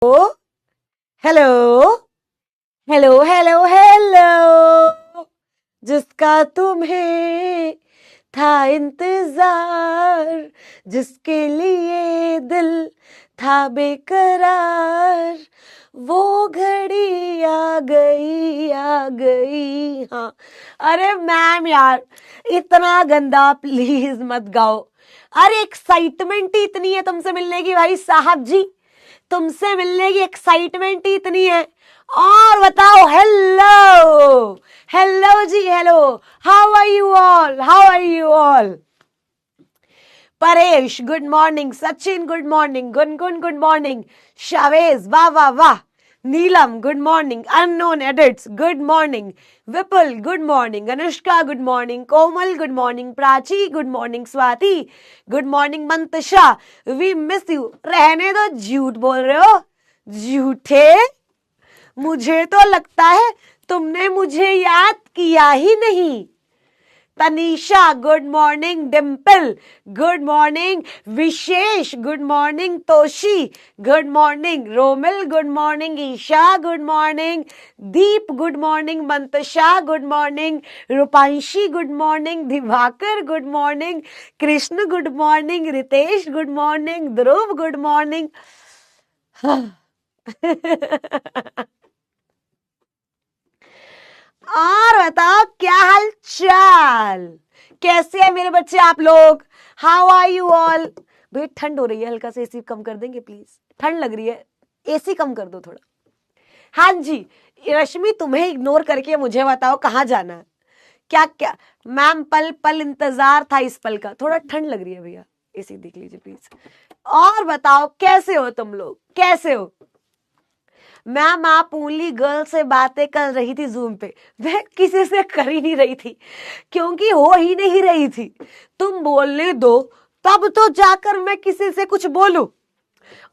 Hello hello hello hello, जिसका तुम्हें था इंतजार, जिसके लिए दिल था बेकरार, वो घड़ी आ गई आ गई। हाँ, अरे मैम यार, इतना गंदा प्लीज मत गाओ। अरे एक्साइटमेंट ही इतनी है तुमसे मिलने की भाई साहब जी, तुमसे मिलने की एक्साइटमेंट ही इतनी है। और बताओ, हेलो हेलो जी, hello, how are you all, how are you all. Paresh good morning, Sachin good morning, Gungun good morning, Shavez वाह वाह वाह, Neelam good morning, unknown edits good morning, Vipul good morning, Anushka good morning, Komal good morning, Prachi good morning, Swati good morning, Mantasha we miss you. रहने दो, झूठ बोल रहे हो, झूठे। मुझे तो लगता है तुमने मुझे याद किया ही नहीं। Tanisha good morning, Dimple good morning, Vishesh good morning, Toshi good morning, Romil good morning, Isha good morning, Deep good morning, Mantasha good morning, Rupanshi good morning, Diwakar good morning, Krishna good morning, Ritesh good morning, Dhruv good morning. और बताओ क्या हाल चाल, कैसे है मेरे बच्चे आप लोग, हाउ आर यू ऑल। भाई ठंड हो रही है, हल्का से एसी कम कर देंगे प्लीज, ठंड लग रही है, एसी कम कर दो थोड़ा। हाँ जी रश्मि, तुम्हें इग्नोर करके मुझे बताओ कहाँ जाना है, क्या क्या। मैम पल पल इंतजार था इस पल का, थोड़ा ठंड लग रही है भैया, एसी देख लीजिए प्लीज। और बताओ कैसे हो तुम लोग, कैसे हो। मैम आप ओनली गर्ल से बातें कर रही थी जूम पे, मैं किसी से कर ही नहीं रही थी क्योंकि हो ही नहीं रही थी। तुम बोलने दो तब तो जाकर मैं किसी से कुछ बोलूं,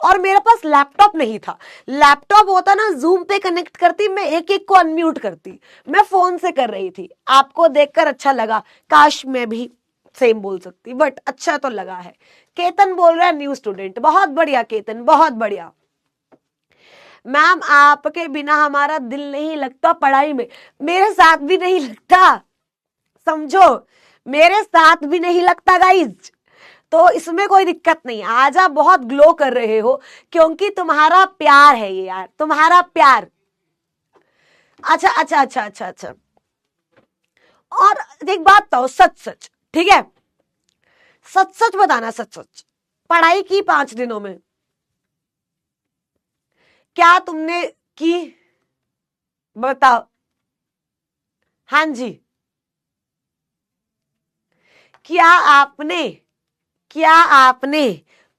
और मेरे पास लैपटॉप नहीं था। लैपटॉप होता ना, जूम पे कनेक्ट करती, मैं एक एक को अनम्यूट करती। मैं फोन से कर रही थी, आपको देखकर अच्छा लगा, काश मैं भी सेम बोल सकती, बट अच्छा तो लगा है। केतन बोल रहा है न्यू स्टूडेंट, बहुत बढ़िया केतन, बहुत बढ़िया। मैम आपके बिना हमारा दिल नहीं लगता पढ़ाई में, मेरे साथ भी नहीं लगता, समझो, मेरे साथ भी नहीं लगता गाइज। तो इसमें कोई दिक्कत नहीं, आज आप बहुत ग्लो कर रहे हो क्योंकि तुम्हारा प्यार है ये यार, तुम्हारा प्यार। अच्छा अच्छा अच्छा अच्छा अच्छा। और एक बात बताओ, सच सच, ठीक है, सच सच बताना, सच सच, पढ़ाई की 5 दिनों में क्या तुमने की, बताओ। हाँ जी, क्या आपने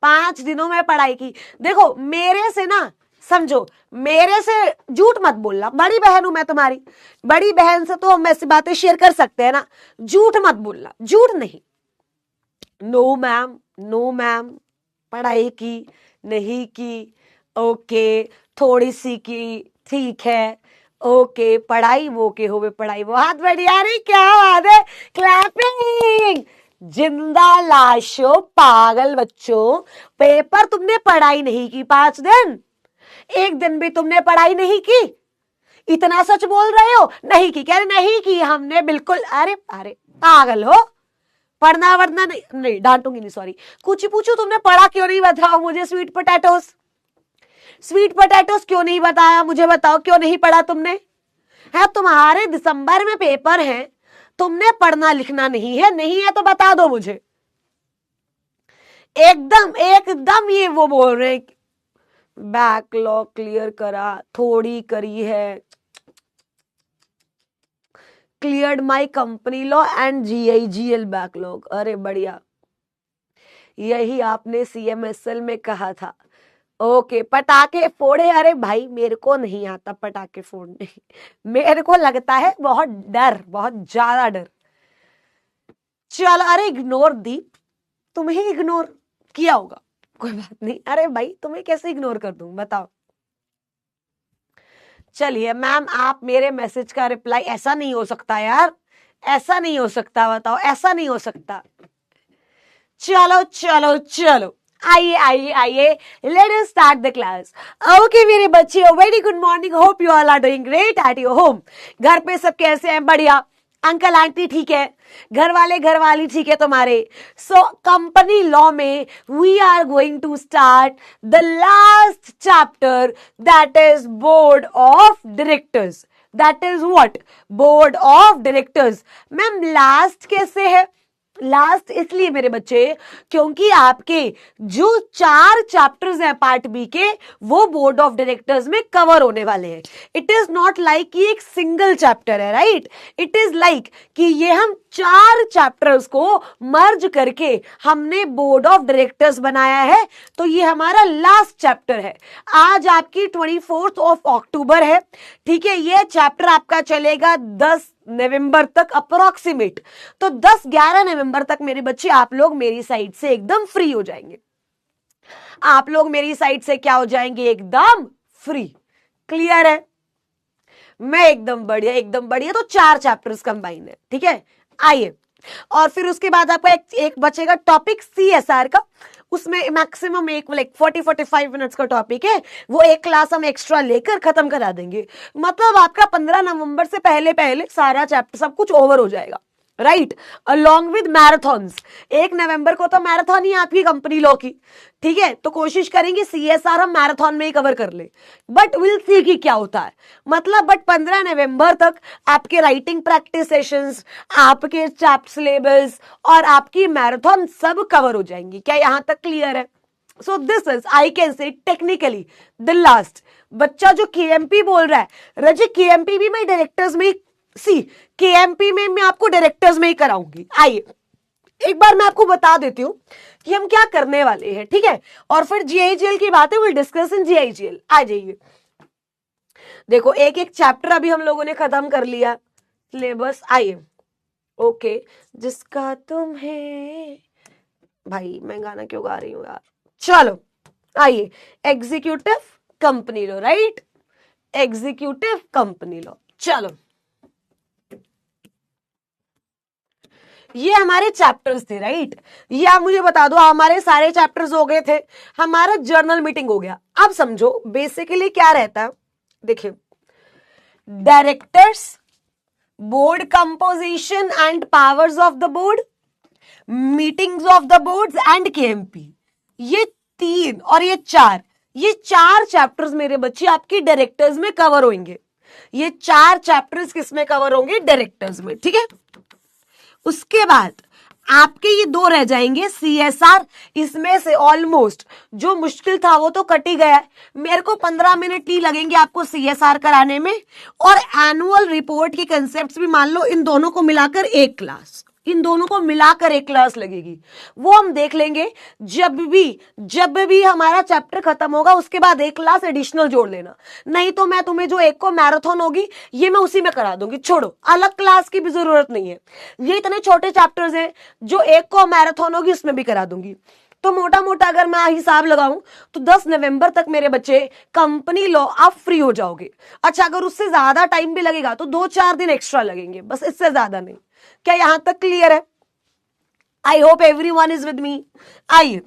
5 दिनों में पढ़ाई की। देखो मेरे से ना, समझो, मेरे से झूठ मत बोलना, बड़ी बहन हूं मैं तुम्हारी, बड़ी बहन से तो हम ऐसी बातें शेयर कर सकते हैं ना, झूठ मत बोलना, झूठ नहीं। नो मैम, नो मैम, पढ़ाई की नहीं की, ओके, थोड़ी सी की, ठीक है, ओके, पढ़ाई वो के हो, पढ़ाई बहुत बढ़िया रही, क्या बात है, क्लैपिंग। जिंदा लाशों, पागल बच्चों, पेपर तुमने पढ़ाई नहीं की 5 दिन, एक दिन भी तुमने पढ़ाई नहीं की, इतना सच बोल रहे हो। नहीं की, कह रहे नहीं की हमने बिल्कुल, अरे अरे पागल हो, पढ़ना वरना नहीं, नहीं डांटूंगी नहीं, सॉरी। कुछ ही पूछू, तुमने पढ़ा क्यों नहीं, बताओ मुझे। स्वीट पोटैटोस, स्वीट पोटैटोस क्यों नहीं बताया मुझे, बताओ क्यों नहीं पढ़ा तुमने। है तुम्हारे दिसंबर में पेपर है, तुमने पढ़ना लिखना नहीं है, नहीं है तो बता दो मुझे। एकदम एकदम ये वो बोल रहे हैं बैकलॉग क्लियर करा, थोड़ी करी है, cleared my company law and GIGL backlog. अरे बढ़िया, यही आपने CMSL में कहा था। ओके, पटाखे फोड़े, अरे भाई मेरे को नहीं आता पटाखे फोड़ने, मेरे को लगता है बहुत डर, बहुत ज्यादा डर। चल, अरे इग्नोर दीप, तुम्हें इग्नोर किया होगा, कोई बात नहीं। अरे भाई तुम्हें कैसे इग्नोर कर दूं, बताओ। चलिए मैम, आप मेरे मैसेज का रिप्लाई, ऐसा नहीं हो सकता यार, ऐसा नहीं हो सकता, बताओ, ऐसा नहीं हो सकता। चलो चलो चलो, आइए आइए आइए, let us start the class. Okay मेरे बच्चे, very good morning, hope you all are doing great at your home. घर पे सब कैसे हैं? बढ़िया। अंकल आंटी ठीक है, घर वाले घर वाली ठीक है तुम्हारे? सो कंपनी लॉ में we are going to start the last chapter, that is board of directors. That is what? Board of directors. Ma'am last कैसे है? लास्ट इसलिए मेरे बच्चे क्योंकि आपके जो 4 चैप्टर्स हैं पार्ट बी के, वो बोर्ड ऑफ डायरेक्टर्स में कवर होने वाले हैं। इट इज नॉट लाइक कि एक सिंगल चैप्टर है, राइट? इट इज लाइक कि ये हम 4 चैप्टर्स को मर्ज करके हमने बोर्ड ऑफ डायरेक्टर्स बनाया है। तो ये हमारा लास्ट चैप्टर है। आज आपकी 24 ऑफ अक्टूबर है, ठीक है? ये चैप्टर आपका चलेगा 10 नवंबर तक अप्रोक्सीमेट। तो 10-11 नवंबर तक मेरे बच्चे आप लोग मेरी साइड से एकदम फ्री हो जाएंगे। आप लोग मेरी साइड से क्या हो जाएंगे? एकदम फ्री। क्लियर है? मैं एकदम बढ़िया, एकदम बढ़िया। तो 4 चैप्टर्स कंबाइन है, ठीक है? आइए, और फिर उसके बाद आपका एक बचेगा टॉपिक CSR का। उसमें मैक्सिमम एक 40-45 मिनट्स का टॉपिक है, वो एक क्लास हम एक्स्ट्रा लेकर खत्म करा देंगे। मतलब आपका 15 नवंबर से पहले पहले सारा चैप्टर सब कुछ ओवर हो जाएगा, राइट? Along with marathons. 1 नवंबर को तो मैराथन ही आपकी कंपनी लॉ की, ठीक है? तो कोशिश करेंगे CSR हम मैराथन में ही कवर कर ले, बट विल सी कि क्या होता है। मतलब बट 15 नवंबर तक आपके राइटिंग प्रैक्टिस सेशंस, आपके चैप्टर सिलेबस और आपकी मैराथन सब कवर हो जाएंगी। क्या यहां तक क्लियर है? So this is, I can say technically the last. बच्चा जो KMP बोल रहा है, रजी KMP भी मैं डायरेक्टर्स में KMP में मैं आपको डायरेक्टर्स में ही कराऊंगी। आइए एक बार मैं आपको बता देती हूं कि हम क्या करने वाले हैं, ठीक है? और फिर GIGL की बातें विल डिस्कस इन GIGL। आ जाइए, देखो एक एक चैप्टर अभी हम लोगों ने खत्म कर लिया सिलेबस। आइए, ओके। जिसका तुम है, भाई मैं गाना क्यों गा रही हूं यार? चलो आइए, executive company law, right? Executive company law. चलो, ये हमारे चैप्टर्स थे, राइट? ये आप मुझे बता दो, हमारे सारे चैप्टर्स हो गए थे, हमारा जर्नल मीटिंग हो गया। अब समझो बेसिकली क्या रहता है। देखिए, directors, board composition and powers of the board, meetings of the boards and KMP, ये 3 और ये 4, ये 4 चैप्टर्स मेरे बच्चे आपके डायरेक्टर्स में कवर होंगे। ये 4 चैप्टर्स किसमें कवर होंगे? डायरेक्टर्स में, ठीक है? उसके बाद आपके ये 2 रह जाएंगे CSR। इसमें से ऑलमोस्ट जो मुश्किल था वो तो कट ही गया है। मेरे को 15 मिनट ही लगेंगे आपको CSR कराने में, और एनुअल रिपोर्ट के कंसेप्ट्स भी मान लो इन दोनों को मिलाकर एक क्लास, इन दोनों को मिलाकर एक क्लास लगेगी। वो हम देख लेंगे जब भी हमारा चैप्टर खत्म होगा, उसके बाद एक क्लास एडिशनल जोड़ लेना। नहीं तो मैं तुम्हें जो एक को मैराथन होगी ये मैं उसी में करा दूंगी। छोड़ो, अलग क्लास की भी जरूरत नहीं है। ये इतने छोटे चैप्टर्स हैं, जो एक को मैराथन होगी उसमें भी करा दूंगी। तो मोटा मोटा अगर मैं हिसाब लगाऊं तो 10 नवंबर तक मेरे बच्चे कंपनी लॉ आप फ्री हो जाओगे। अच्छा, अगर उससे ज्यादा टाइम भी लगेगा तो 2-4 दिन एक्स्ट्रा लगेंगे, बस इससे ज्यादा नहीं। क्या यहां तक क्लियर है? I hope everyone is with me. आइए,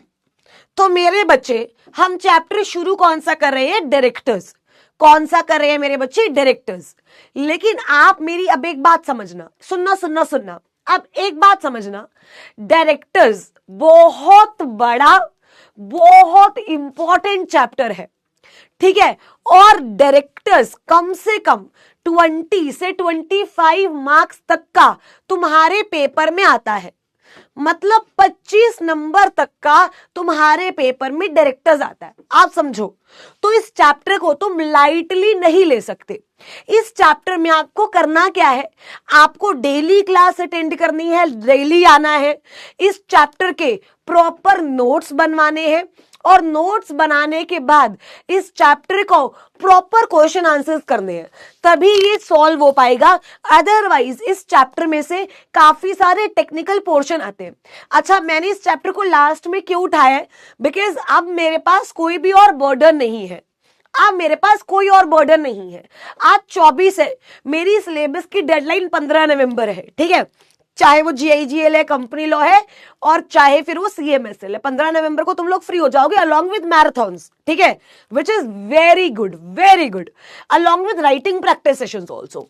तो मेरे बच्चे हम चैप्टर शुरू कौन सा कर रहे हैं? डायरेक्टर्स। कौन सा कर रहे हैं मेरे बच्चे? डायरेक्टर्स। लेकिन आप मेरी अब एक बात समझना, सुनना। अब एक बात समझना, डायरेक्टर्स बहुत बड़ा, बहुत इंपॉर्टेंट चैप्टर है, ठीक है? और डायरेक्टर्स कम से कम 20 से 25 मार्क्स तक का तुम्हारे पेपर में आता है। मतलब 25 नंबर तक का तुम्हारे पेपर में डायरेक्टर्स आता है, आप समझो। तो इस चैप्टर को तुम लाइटली नहीं ले सकते। इस चैप्टर में आपको करना क्या है? आपको डेली क्लास अटेंड करनी है, डेली आना है, इस चैप्टर के प्रॉपर नोट्स बनवाने हैं, और नोट्स बनाने के बाद इस चैप्टर को प्रॉपर क्वेश्चन आंसर्स करने हैं, तभी ये सॉल्व हो पाएगा। अदरवाइज इस चैप्टर में से काफी सारे टेक्निकल पोर्शन आते हैं। अच्छा, मैंने इस चैप्टर को लास्ट में क्यों उठाया है? बिकॉज अब मेरे पास कोई भी और बर्डन नहीं है। अब मेरे पास कोई और बर्डन नहीं है। आज 24 है, मेरी सिलेबस की डेडलाइन 15 नवंबर है, ठीक है? चाहे वो GIGL है, कंपनी लॉ है, और चाहे फिर वो CMSL है। 15 नवंबर को तुम लोग फ्री हो जाओगे अलॉन्ग विद मैराथन्स, ठीक है, which is very good, very good, along with writing practice sessions also.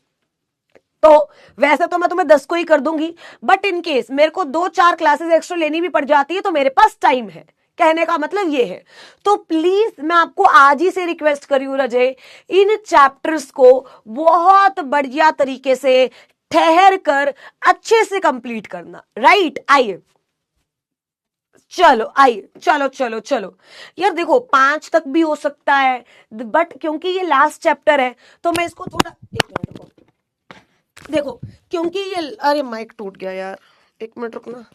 तो वैसे तो मैं तुम्हें 10 को ही कर दूंगी, बट इन केस मेरे को 2-4 क्लासेस एक्स्ट्रा लेनी भी पड़ जाती है तो मेरे पास टाइम है, कहने का मतलब ये है। तो प्लीज मैं आपको आज ही से रिक्वेस्ट करी हूं रजय, इन चैप्टर्स को बहुत बढ़िया तरीके से ठहर कर अच्छे से कंप्लीट करना, राइट। आइए चलो, आइए चलो चलो चलो यार, देखो 5 तक भी हो सकता है, बट क्योंकि ये लास्ट चैप्टर है तो मैं इसको थोड़ा, एक मिनट रुको, देखो क्योंकि ये, अरे माइक टूट गया यार, एक मिनट रुकना,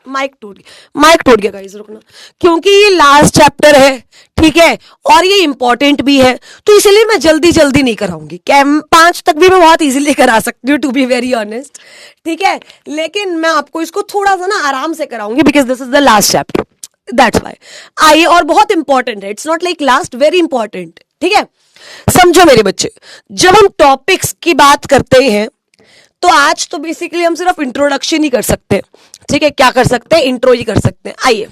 माइक टूट गया गाइस, रुकना, क्योंकि ये लास्ट चैप्टर है, ठीक है, और ये इंपॉर्टेंट भी है, तो इसलिए मैं जल्दी जल्दी नहीं कराऊंगी। 5 तक भी मैं बहुत इजीली करा सकती हूँ, टू बी वेरी ऑनेस्ट, ठीक है, लेकिन मैं आपको इसको थोड़ा सा ना आराम से कराऊंगी, because this is the last chapter, that's why. आइए, और बहुत इंपॉर्टेंट है, it's not like last, very important, ठीक है। समझो मेरे बच्चे, जब हम टॉपिक्स की बात करते हैं तो आज तो बेसिकली हम सिर्फ इंट्रोडक्शन ही कर सकते हैं, ठीक है, क्या कर सकते हैं, इंट्रो ही कर सकते हैं। आइए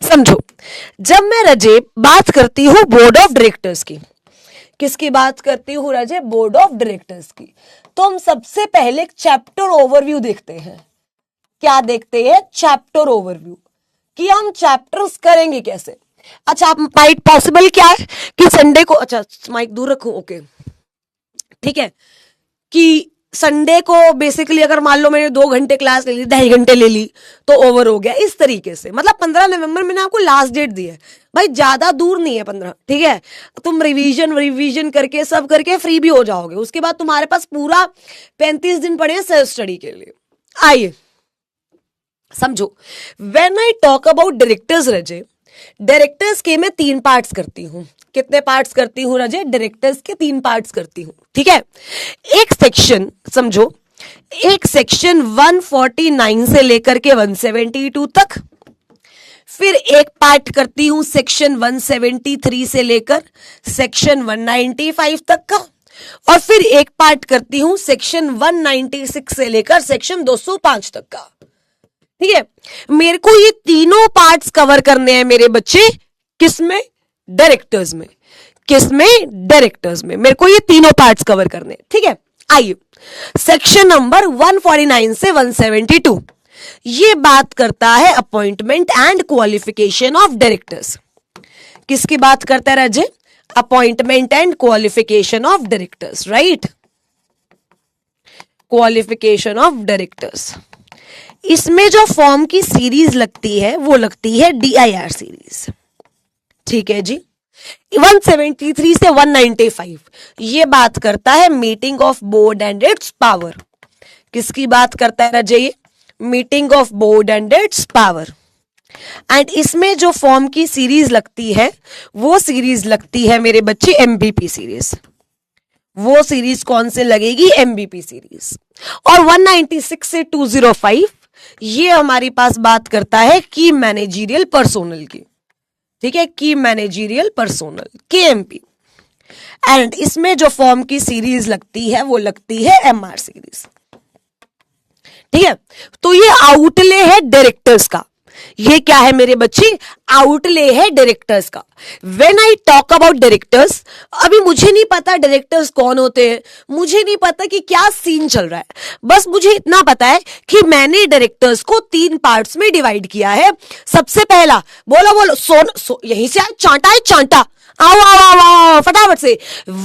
समझो, जब मैं रजे बात करती हूं बोर्ड ऑफ डायरेक्टर्स की, किसकी बात करती हूं रजे, बोर्ड ऑफ डायरेक्टर्स की, तो हम सबसे पहले चैप्टर ओवरव्यू देखते हैं। क्या देखते हैं, चैप्टर ओवरव्यू, कि हम चैप्टर्स करेंगे कैसे। अच्छा, माइक पॉसिबल क्या है कि संडे को, अच्छा माइक दूर रखूं, ओके, ठीक है, कि संडे को बेसिकली अगर मान लो मैंने 2 घंटे क्लास ले ली, 2.5 घंटे ले ली, तो ओवर हो गया, इस तरीके से। मतलब 15 नवंबर मैंने आपको लास्ट डेट दी है भाई, ज्यादा दूर नहीं है 15, ठीक है, तुम रिवीजन करके सब करके फ्री भी हो जाओगे, उसके बाद तुम्हारे पास पूरा 35 दिन पड़े हैं सेल्फ स्टडी के लिए। आइए समझो, when I talk about directors Raje, directors के मैं 3 पार्ट्स करती हूं। कितने पार्ट्स करती हूं रजे, डायरेक्टर्स के 3 पार्ट्स करती हूं, ठीक है। एक सेक्शन समझो, एक सेक्शन 149 से लेकर के 172 तक, फिर एक पार्ट करती हूं सेक्शन 173 से लेकर सेक्शन 195 तक का, और फिर एक पार्ट करती हूं सेक्शन 196 से लेकर सेक्शन 205 तक का, ठीक है। मेरे को ये तीनों पार्ट्स कवर करने हैं मेरे बच्चे, किसमें, डायरेक्टर्स में, किसमें, डायरेक्टर्स में, मेरे को ये तीनों पार्ट्स कवर करने हैं, ठीक है। आइए, सेक्शन नंबर 149 से 172 ये बात करता है appointment and qualification of directors. किसकी बात करता है राजे, appointment and qualification of directors, right, qualification of directors. इसमें जो फॉर्म की सीरीज लगती है वो लगती है DIR सीरीज, ठीक है जी। 173 से 195 ये बात करता है meeting of board and it's power. किसकी बात करता है राजे, ये meeting of board and it's power. And इसमें जो फॉर्म की सीरीज लगती है वो सीरीज लगती है मेरे बच्चे MBP सीरीज। वो सीरीज कौन से लगेगी, MBP सीरीज। और 196 से 205 ये हमारी पास बात करता है की मैनेजरियल पर्सोनल की, ठीक है, की मैनेजरियल पर्सोनल, KMP। एंड इसमें जो फॉर्म की सीरीज लगती है वो लगती है MR सीरीज, ठीक है। तो ये आउटले है डायरेक्टर्स का, ये क्या है मेरे बच्चे, आउटले है डायरेक्टर्स का। When I talk about directors, अभी मुझे नहीं पता डायरेक्टर्स कौन होते हैं, मुझे नहीं पता कि क्या सीन चल रहा है, बस मुझे इतना पता है कि मैंने डायरेक्टर्स को 3 पार्ट्स में डिवाइड किया है। सबसे पहला, बोलो बोलो, यहीं से चांटा है, चांटा, आओ आओ आओ आओ फटाफट से,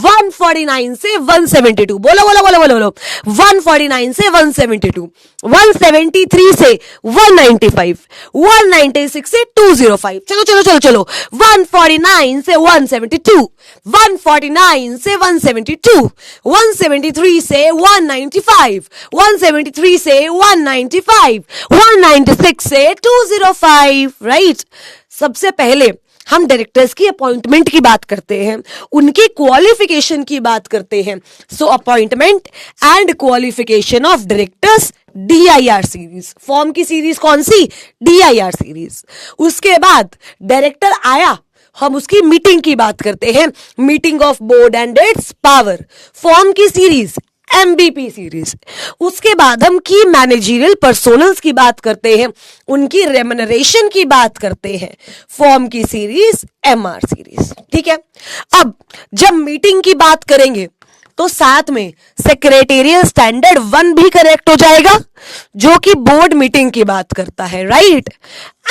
149 से 172, बोलो बोलो बोलो बोलो बोलो, 149 से 172, 173 से 195, 196 से 205, चलो चलो चलो चलो, 149 से 172, 149 से 172, 173 से 195, 173 से 195, 196 से 205, राइट। सबसे पहले हम डायरेक्टर्स की अपॉइंटमेंट की बात करते हैं, उनकी क्वालिफिकेशन की बात करते हैं। So appointment and qualification of directors, DIR series. Form की सीरीज कौन सी, DIR सीरीज। उसके बाद डायरेक्टर आया, हम उसकी मीटिंग की बात करते हैं, meeting of board and it's power. Form की सीरीज MVP सीरीज। उसके बाद हम की मैनेजरियल पर्सोनल्स की बात करते हैं, उनकी रेम्युनरेशन की बात करते हैं, फॉर्म की सीरीज, MR सीरीज। ठीक है, अब जब मीटिंग की बात करेंगे तो साथ में सेक्रेटेरियल स्टैंडर्ड 1 भी करेक्ट हो जाएगा, जो कि बोर्ड मीटिंग की बात करता है, राइट।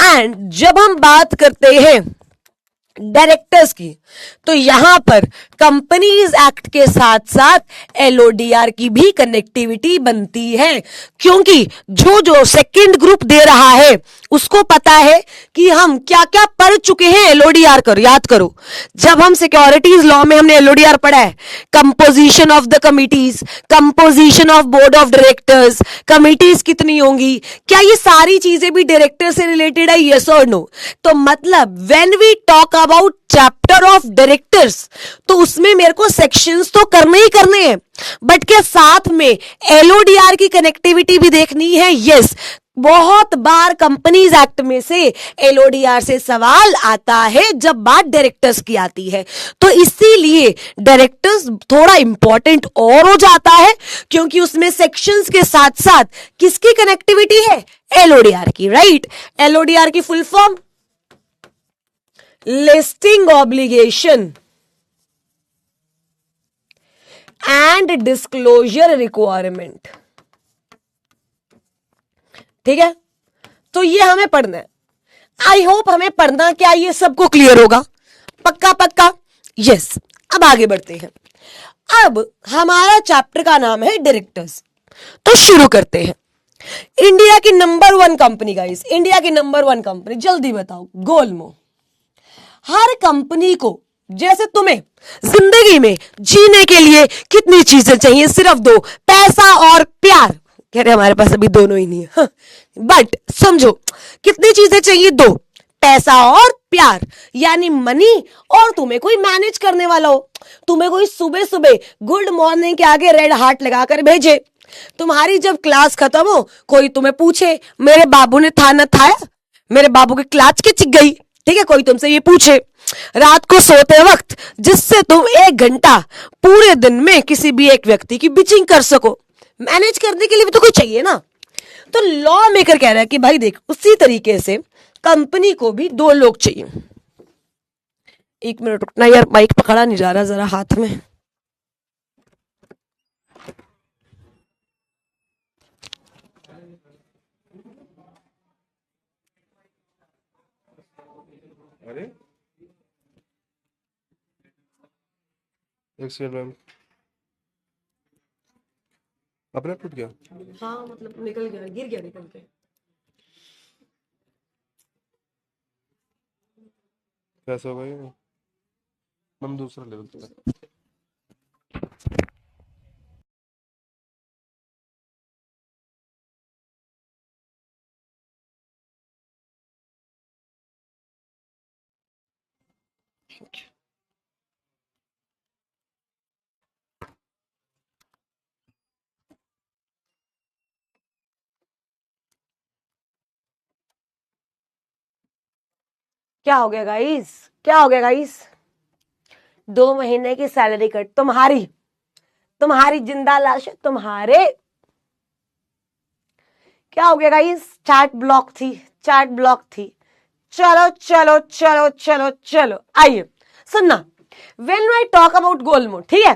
एंड जब हम बात करते हैं डायरेक्टर्स की, तो यहां पर कंपनीज एक्ट के साथ साथ LODR की भी कनेक्टिविटी बनती है, क्योंकि जो जो सेकंड ग्रुप दे रहा है उसको पता है कि हम क्या क्या पढ़ चुके हैं LODR कर, याद करो जब हम सिक्योरिटीज लॉ में हमने LODR पढ़ा है, composition of the committees, composition of board of directors, committees कितनी होंगी, क्या ये सारी चीजें भी डायरेक्टर से रिलेटेड है, यस और नो। तो मतलब when we talk about chapter of directors, तो उसमें मेरे को सेक्शंस तो करने ही करने हैं, बट क्या साथ में LODR की कनेक्टिविटी भी देखनी है, यस। बहुत बार कंपनीज एक्ट में से LODR से सवाल आता है जब बात डायरेक्टर्स की आती है, तो इसीलिए डायरेक्टर्स थोड़ा इंपॉर्टेंट और हो जाता है, क्योंकि उसमें सेक्शंस के साथ साथ किसकी कनेक्टिविटी है, LODR की, राइट। LODR की full form listing obligation and disclosure requirement. ठीक है, तो ये हमें पढ़ना है। आई होप हमें पढ़ना क्या ये सबको क्लियर होगा, पक्का पक्का, यस। अब आगे बढ़ते हैं। अब हमारा चैप्टर का नाम है डायरेक्टर्स, तो शुरू करते हैं। इंडिया की नंबर 1 कंपनी गाइस, इंडिया की नंबर 1 कंपनी, जल्दी बताओ, गोलमो। हर कंपनी को, जैसे तुम्हें जिंदगी में जीने के लिए कितनी चीजें चाहिए, सिर्फ 2, पैसा और प्यार। कह रहे हमारे पास अभी दोनों ही नहीं है, बट समझो कितनी चीजें चाहिए, 2, पैसा और प्यार, यानी मनी, और तुम्हें कोई मैनेज करने वाला हो, तुम्हें कोई सुबह सुबह गुड मॉर्निंग के आगे रेड हार्ट लगाकर भेजे, तुम्हारी जब क्लास खत्म हो कोई तुम्हें पूछे मेरे बाबू ने थाना थाया, मेरे बाबू की क्लास की चिक गई, ठीक है, कोई तुमसे ये पूछे, रात को सोते वक्त जिससे तुम 1 घंटा पूरे दिन में किसी भी एक व्यक्ति की बिचिंग कर सको, मैनेज करने के लिए भी तो कोई चाहिए ना। तो लॉ मेकर कह रहा है कि भाई देख, उसी तरीके से कंपनी को भी 2 लोग चाहिए। 1 मिनट रुकना यार, माइक पकड़ा नहीं जा रहा जरा हाथ में। अरे एक सेकंड मैम, अपने टूट गया। हाँ मतलब निकल गया, गिर गया निकल के। कैसे होगा ये मैम, दूसरा लेवल पे। क्या हो गया गाइस, क्या हो गया गाइस, 2 महीने की सैलरी कट, तुम्हारी तुम्हारी जिंदा लाश, तुम्हारे। क्या हो गया गाइस, चैट ब्लॉक थी, चैट ब्लॉक थी। चलो चलो चलो चलो चलो, आइए सुनना। व्हेन आई टॉक अबाउट गोलमो, ठीक है,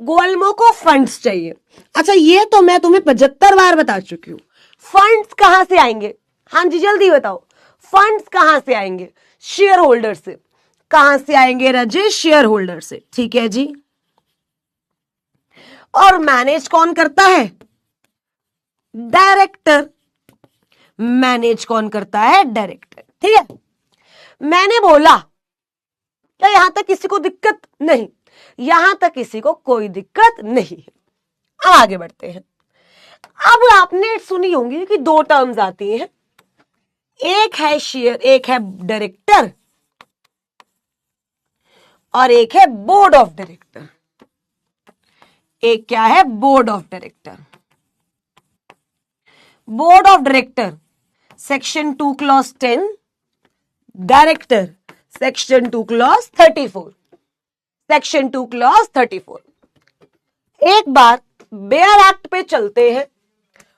गोलमो को फंड्स चाहिए। अच्छा ये तो मैं तुम्हें 75 बार बता चुकी हूं, फंड्स कहां से आएंगे, हाँ जी जल्दी बताओ, फंड्स कहां से आएंगे, शेयर होल्डर से। कहां से आएंगे राजेश, शेयर होल्डर से, ठीक है जी। और मैनेज कौन करता है, डायरेक्टर। मैनेज कौन करता है, डायरेक्टर, ठीक है। मैंने बोला क्या यहां तक किसी को दिक्कत नहीं, यहां तक किसी को कोई दिक्कत नहीं है। अब आगे बढ़ते हैं। अब आपने सुनी होंगी कि 2 टर्म्स आती हैं, एक है शेयर, एक है डायरेक्टर, और एक है बोर्ड ऑफ डायरेक्टर। एक क्या है, board of director. Board of director section 2 clause 10, director section 2 clause 34, section 2 clause 34। एक बात बेयर एक्ट पे चलते हैं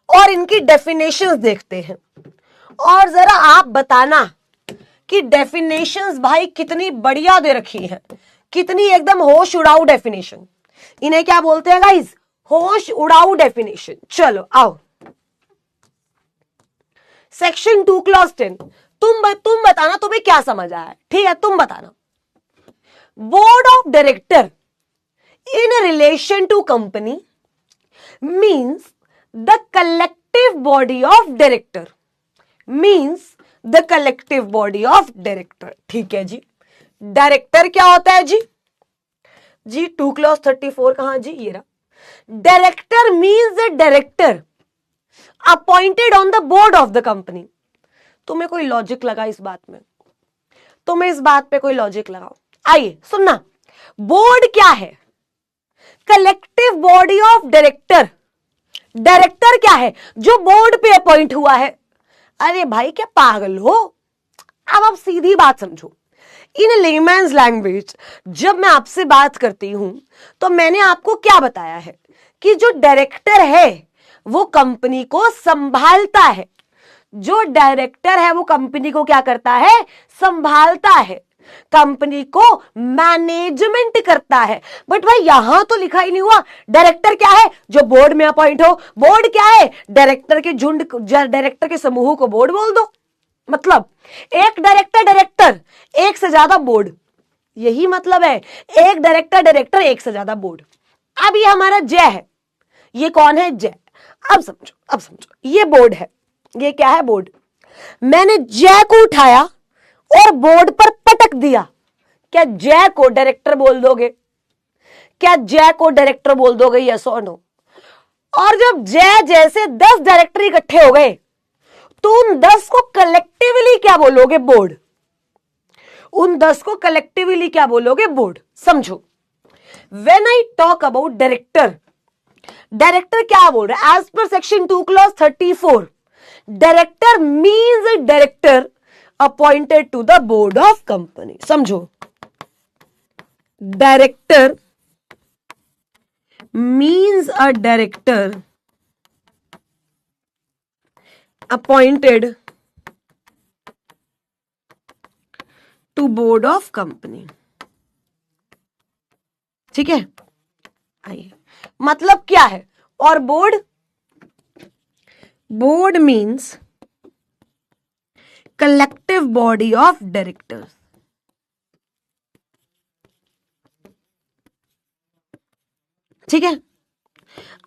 और इनकी डेफिनेशंस देखते हैं। और जरा आप बताना कि डेफिनेशंस भाई कितनी बढ़िया दे रखी हैं, कितनी एकदम होश उड़ाऊ डेफिनेशन। इन्हें क्या बोलते हैं गाइस? होश उड़ाऊ डेफिनेशन। चलो आओ, सेक्शन 2 क्लॉज 10। तुम बताना तुम्हें क्या समझ आया है, ठीक है? तुम बताना। Board of director in relation to company means the collective body of director, means the collective body of director। ठीक है जी। डायरेक्टर क्या होता है जी? जी 2 क्लॉज 34 कहां जी? ये रहा। Director means the director appointed on the board of the company. तुम्हें कोई लॉजिक लगा इस बात में? तुम्हें इस बात पे कोई लॉजिक लगाओ। आइए सुनना, बोर्ड क्या है? Collective body of director. Director क्या है? जो बोर्ड पे अपॉइंट हुआ है। अरे भाई क्या पागल हो? अब आप सीधी बात समझो। इन लेमैन्स लैंग्वेज जब मैं आपसे बात करती हूं तो मैंने आपको क्या बताया है कि जो डायरेक्टर है वो कंपनी को संभालता है। जो डायरेक्टर है वो कंपनी को क्या करता है? संभालता है, कंपनी को मैनेजमेंट करता है। बट भाई यहां तो लिखा ही नहीं हुआ डायरेक्टर क्या है? जो बोर्ड में अपॉइंट हो। बोर्ड क्या है? डायरेक्टर के झुंड, डायरेक्टर के समूह को बोर्ड बोल दो। मतलब एक डायरेक्टर, एक से ज्यादा बोर्ड, यही मतलब है। एक डायरेक्टर, एक से ज्यादा बोर्ड। अब ये हमारा जय है। ये कौन है? जय। अब समझो, ये बोर्ड है। ये क्या है? बोर्ड। मैंने जय को उठाया और बोर्ड पर पटक दिया। क्या जय को डायरेक्टर बोल दोगे? क्या जय को डायरेक्टर बोल दोगे? यस और नो? और जब जय जैसे 10 डायरेक्टर इकट्ठे हो गए तो उन 10 को कलेक्टिवली क्या बोलोगे? बोर्ड। उन 10 को कलेक्टिवली क्या बोलोगे? बोर्ड। समझो, when I talk about director, director क्या बोल रहा है? As per section 2 clause 34, director means director appointed to the board of company. समझो, director means a director appointed to board of company. ठीक है, आइए मतलब क्या है? और board means collective body of directors. ठीक है।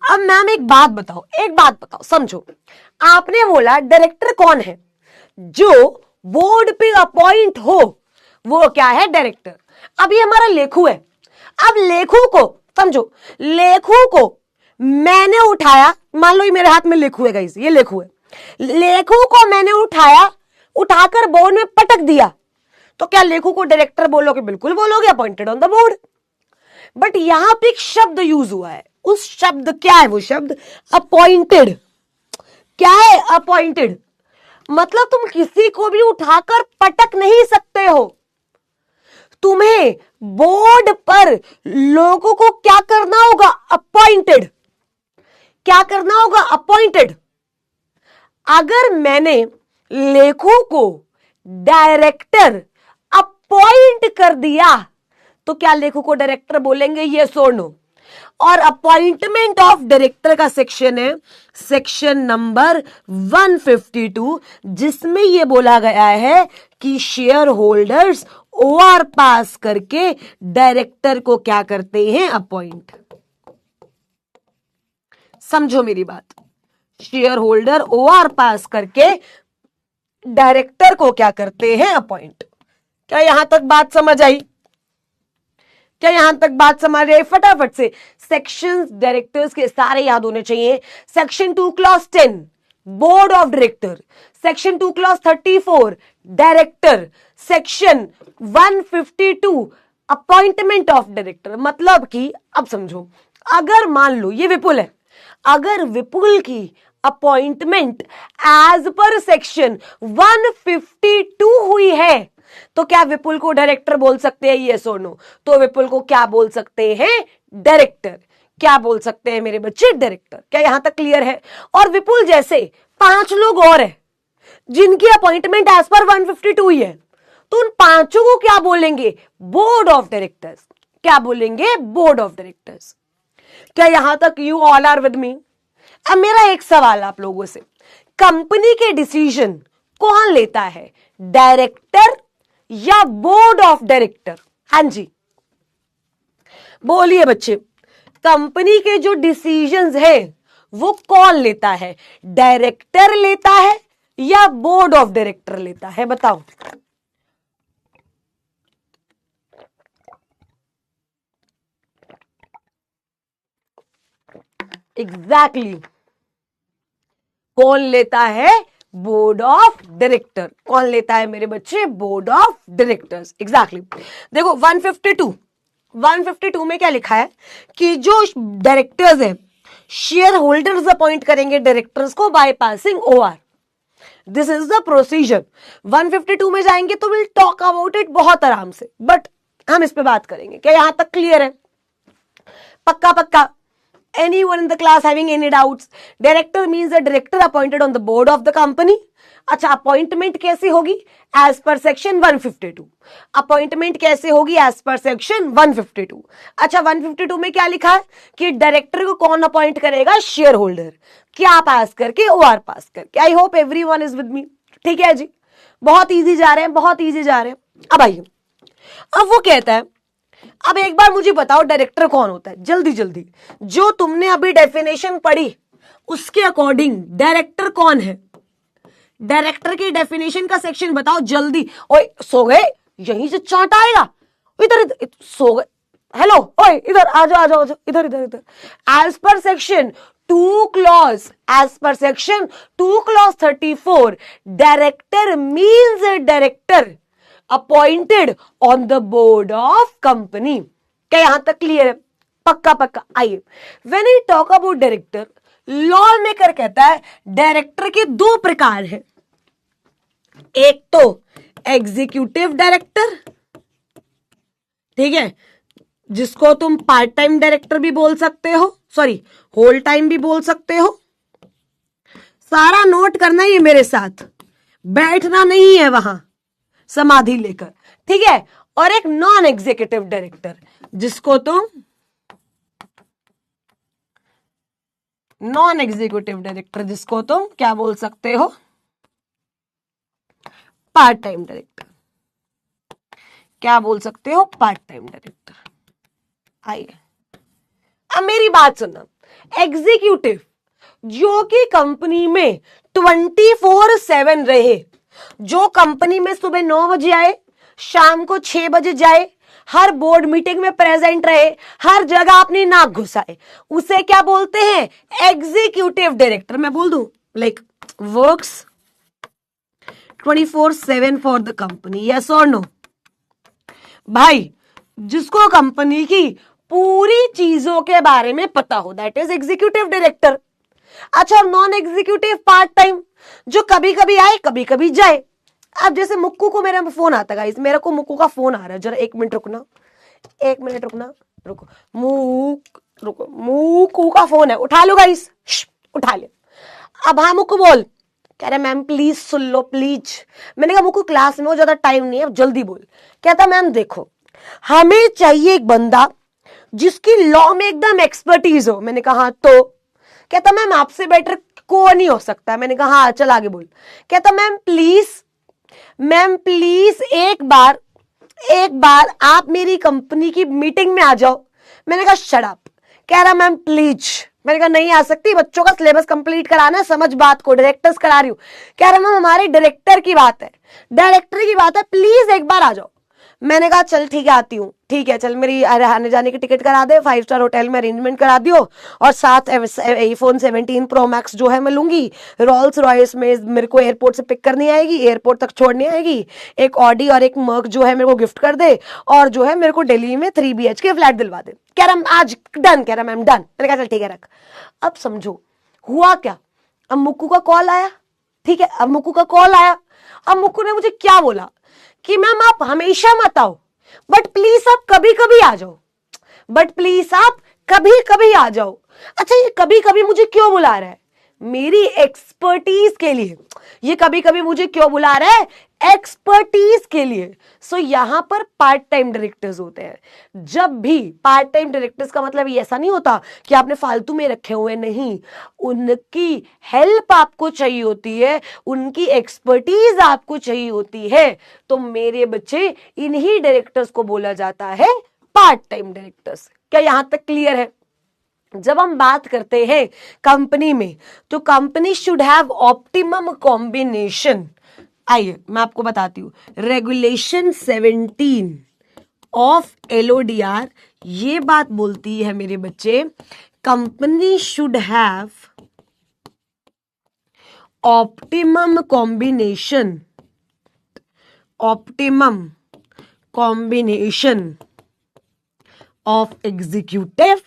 अब मैम एक बात बताओ, समझो। आपने बोला डायरेक्टर कौन है? जो बोर्ड पे अपॉइंट हो वो क्या है? डायरेक्टर। अब ये हमारा लेखू है। अब लेखू को समझो, लेखू को मैंने उठाया, मान लो ये मेरे हाथ में लेखू है गाइस, ये लेखू है। लेखू को मैंने उठाकर बोर्ड में पटक दिया, तो क्या लेखू को डायरेक्टर बोलोगे? बिल्कुल बोलोगे, appointed on the board. But यहां पे एक शब्द यूज हुआ है, उस शब्द क्या है? वो शब्द अपॉइंटेड। क्या है? अपॉइंटेड। मतलब तुम किसी को भी उठाकर पटक नहीं सकते हो। तुम्हें बोर्ड पर लोगों को क्या करना होगा? अपॉइंटेड। क्या करना होगा? अपॉइंटेड। अगर मैंने लेखों को डायरेक्टर अपॉइंट कर दिया तो क्या लेखों को डायरेक्टर बोलेंगे? ये सो नो? और अपॉइंटमेंट ऑफ डायरेक्टर का सेक्शन है सेक्शन नंबर 152, जिसमें यह बोला गया है कि शेयर होल्डर्स ओआर पास करके डायरेक्टर को क्या करते हैं? अपॉइंट। समझो मेरी बात, शेयर होल्डर ओआर पास करके डायरेक्टर को क्या करते हैं? अपॉइंट। क्या यहां तक बात समझ आई? क्या यहां तक बात समझ आई? फटाफट से सेक्शंस डायरेक्टर्स के सारे याद होने चाहिए। Section 2 clause 10 board of director, section 2 clause 34 director, section 152 appointment of director. मतलब कि अब समझो, अगर मान लो ये विपुल है, अगर विपुल की अपॉइंटमेंट एज पर सेक्शन 152 हुई है तो क्या विपुल को डायरेक्टर बोल सकते हैं? यस और नो? तो विपुल को क्या बोल सकते हैं? डायरेक्टर। क्या बोल सकते हैं मेरे बच्चे? डायरेक्टर। क्या यहां तक क्लियर है? और विपुल जैसे 5 लोग और हैं जिनकी अपॉइंटमेंट एज पर 152 ही है, तो उन 5 को क्या बोलेंगे? Board of directors. क्या बोलेंगे? Board of directors. क्या यहां तक you all are with me? अब मेरा एक सवाल आप लोगों से, कंपनी के डिसीजन कौन लेता है, डायरेक्टर या बोर्ड ऑफ डायरेक्टर? हाँ जी बोलिए बच्चे, कंपनी के जो डिसीजंस है वो कौन लेता है, डायरेक्टर लेता है या बोर्ड ऑफ डायरेक्टर लेता है? बताओ। एग्जैक्टली कौन लेता है? Board of director. कौन लेता है मेरे बच्चे? Board of directors. एग्जैक्टली। देखो 152 में क्या लिखा है कि जो डायरेक्टर्स है शेयर होल्डर्स अपॉइंट करेंगे डायरेक्टर्स को by passing OR. This is the procedure. 152 में जाएंगे तो विल टॉक अबाउट इट बहुत आराम से, बट हम इस पे बात करेंगे। क्या यहां तक क्लियर है? पक्का पक्का? Anyone in the class having any doubts? Director means the director appointed on the board of the company. अच्छा, अपॉइंटमेंट कैसे होगी? As per section 152। अपॉइंटमेंट कैसे होगी? As per section 152। अच्छा 152 में क्या लिखा है कि डायरेक्टर को कौन अपॉइंट करेगा? Share holder. क्या पास करके? ओआर पास करके। I hope everyone is with me. ठीक है जी, बहुत इजी जा रहे हैं, बहुत इजी जा रहे हैं। अब आइए, अब वो कहता है, अब एक बार मुझे बताओ डायरेक्टर कौन होता है? जल्दी जल्दी, जो तुमने अभी डेफिनेशन पढ़ी उसके अकॉर्डिंग डायरेक्टर कौन है? डायरेक्टर की डेफिनेशन का सेक्शन बताओ जल्दी। ओए सो गए? यहीं से चाट आएगा। इधर सो गए? हेलो ओए इधर आ जाओ, आ जाओ, इधर इधर इधर। As per section 2 clause, as per section 2 clause 34, director means director appointed on the board of company. क्या यहां तक क्लियर है? पक्का पक्का। आइए, when we talk about director, law maker कहता है डायरेक्टर के 2 प्रकार है। एक तो एग्जीक्यूटिव डायरेक्टर, ठीक है, जिसको तुम पार्ट टाइम डायरेक्टर भी बोल सकते हो, सॉरी होल टाइम भी बोल सकते हो। सारा नोट करना ही है मेरे साथ, बैठना नहीं है वहां समाधि लेकर, ठीक है। और एक नॉन एग्जीक्यूटिव डायरेक्टर, जिसको तुम नॉन एग्जीक्यूटिव डायरेक्टर, जिसको तुम क्या बोल सकते हो? Part time director. क्या बोल सकते हो? Part time director. आइए, अब मेरी बात सुनना। एग्जीक्यूटिव जो कि कंपनी में 24/7 रहे, जो कंपनी में सुबह 9 बजे आए, शाम को 6 बजे जाए, हर बोर्ड मीटिंग में प्रेजेंट रहे, हर जगह अपनी नाक घुसाए, उसे क्या बोलते हैं? Executive director. मैं बोल दूं, like works 24/7 for the company, yes और नो? भाई, जिसको कंपनी की पूरी चीजों के बारे में पता हो, दैट इज एग्जीक्यूटिव डायरेक्टर। अच्छा, नॉन एग्जीक्यूटिव पार्ट टाइम, जो कभी कभी आए कभी कभी जाए। अब जैसे मुक्कू को मेरा फोन आता, गाइस मेरे को मुक्कू का फोन आ रहा है, जरा 1 मिनट रुकना, 1 मिनट रुकना, रुको, रुको, मुक्कू का फोन है, उठा लो गाइस, उठा ले। अब हाँ मुक्कू बोल। कह रहे ma'am please soon low please. मैंने कहा मुक्कू क्लास में हो, ज्यादा टाइम नहीं है, अब जल्दी बोल। कहता मैम देखो, हमें चाहिए एक बंदा जिसकी लॉ में एकदम एक्सपर्टीज हो। मैंने कहा तो? कहता मैम आपसे बेटर को नहीं हो सकता। मैंने कहा हाँ चल आगे बोल। कहता मैम प्लीज एक बार आप मेरी कंपनी की मीटिंग में आ जाओ। मैंने कहा शट अप। कह रहा मैम प्लीज। मैंने कहा नहीं आ सकती, बच्चों का सिलेबस कंप्लीट कराना है, समझ बात को, डायरेक्टर्स करा रही हूं। कह रहा मैम हमारे डायरेक्टर की बात है, प्लीज एक बार आ जाओ। मैंने कहा चल ठीक है आती हूँ। ठीक है चल, मेरी आने जाने की टिकट करा दे, 5 स्टार होटल में अरेंजमेंट करा दियो, और साथ iPhone 17 Pro Max जो है मैं लूंगी। रोल्स रॉयस में मेरे को एयरपोर्ट से पिक करनी आएगी, एयरपोर्ट तक छोड़नी आएगी। एक ऑडी और एक मर्क जो है मेरे को गिफ्ट कर दे, और जो है मेरे को दिल्ली में 3 BHK फ्लैट दिलवा दे। कह रहा आज डन। कह रहा मैम डन। मैंने कहा चल ठीक है रख। अब समझो हुआ क्या। अब मुक्कू का कॉल आया, ठीक है, अब मुक्कू का कॉल आया। अब मुक्कू ने मुझे क्या बोला कि मैम आप हमेशा मत आओ, बट प्लीज आप कभी कभी आ जाओ, बट प्लीज आप कभी कभी आ जाओ। अच्छा, ये कभी कभी मुझे क्यों बुला रहा है? मेरी एक्सपर्टीज के लिए। ये कभी कभी मुझे क्यों बुला रहा है? एक्सपर्टीज के लिए। सो यहां पर पार्ट टाइम डायरेक्टर्स होते हैं। जब भी पार्ट टाइम डायरेक्टर्स का मतलब ये ऐसा नहीं होता कि आपने फालतू में रखे हुए, नहीं, उनकी हेल्प आपको चाहिए होती है, उनकी एक्सपर्टीज आपको चाहिए होती है। तो मेरे बच्चे, इन्हीं डायरेक्टर्स को बोला जाता है पार्ट टाइम डायरेक्टर्स। क्या यहां तक क्लियर है? जब हम बात करते हैं कंपनी में, तो company should have optimum combination. आइए मैं आपको बताती हूं, रेगुलेशन 17 ऑफ LODR ये बात बोलती है मेरे बच्चे, company should have optimum combination of executive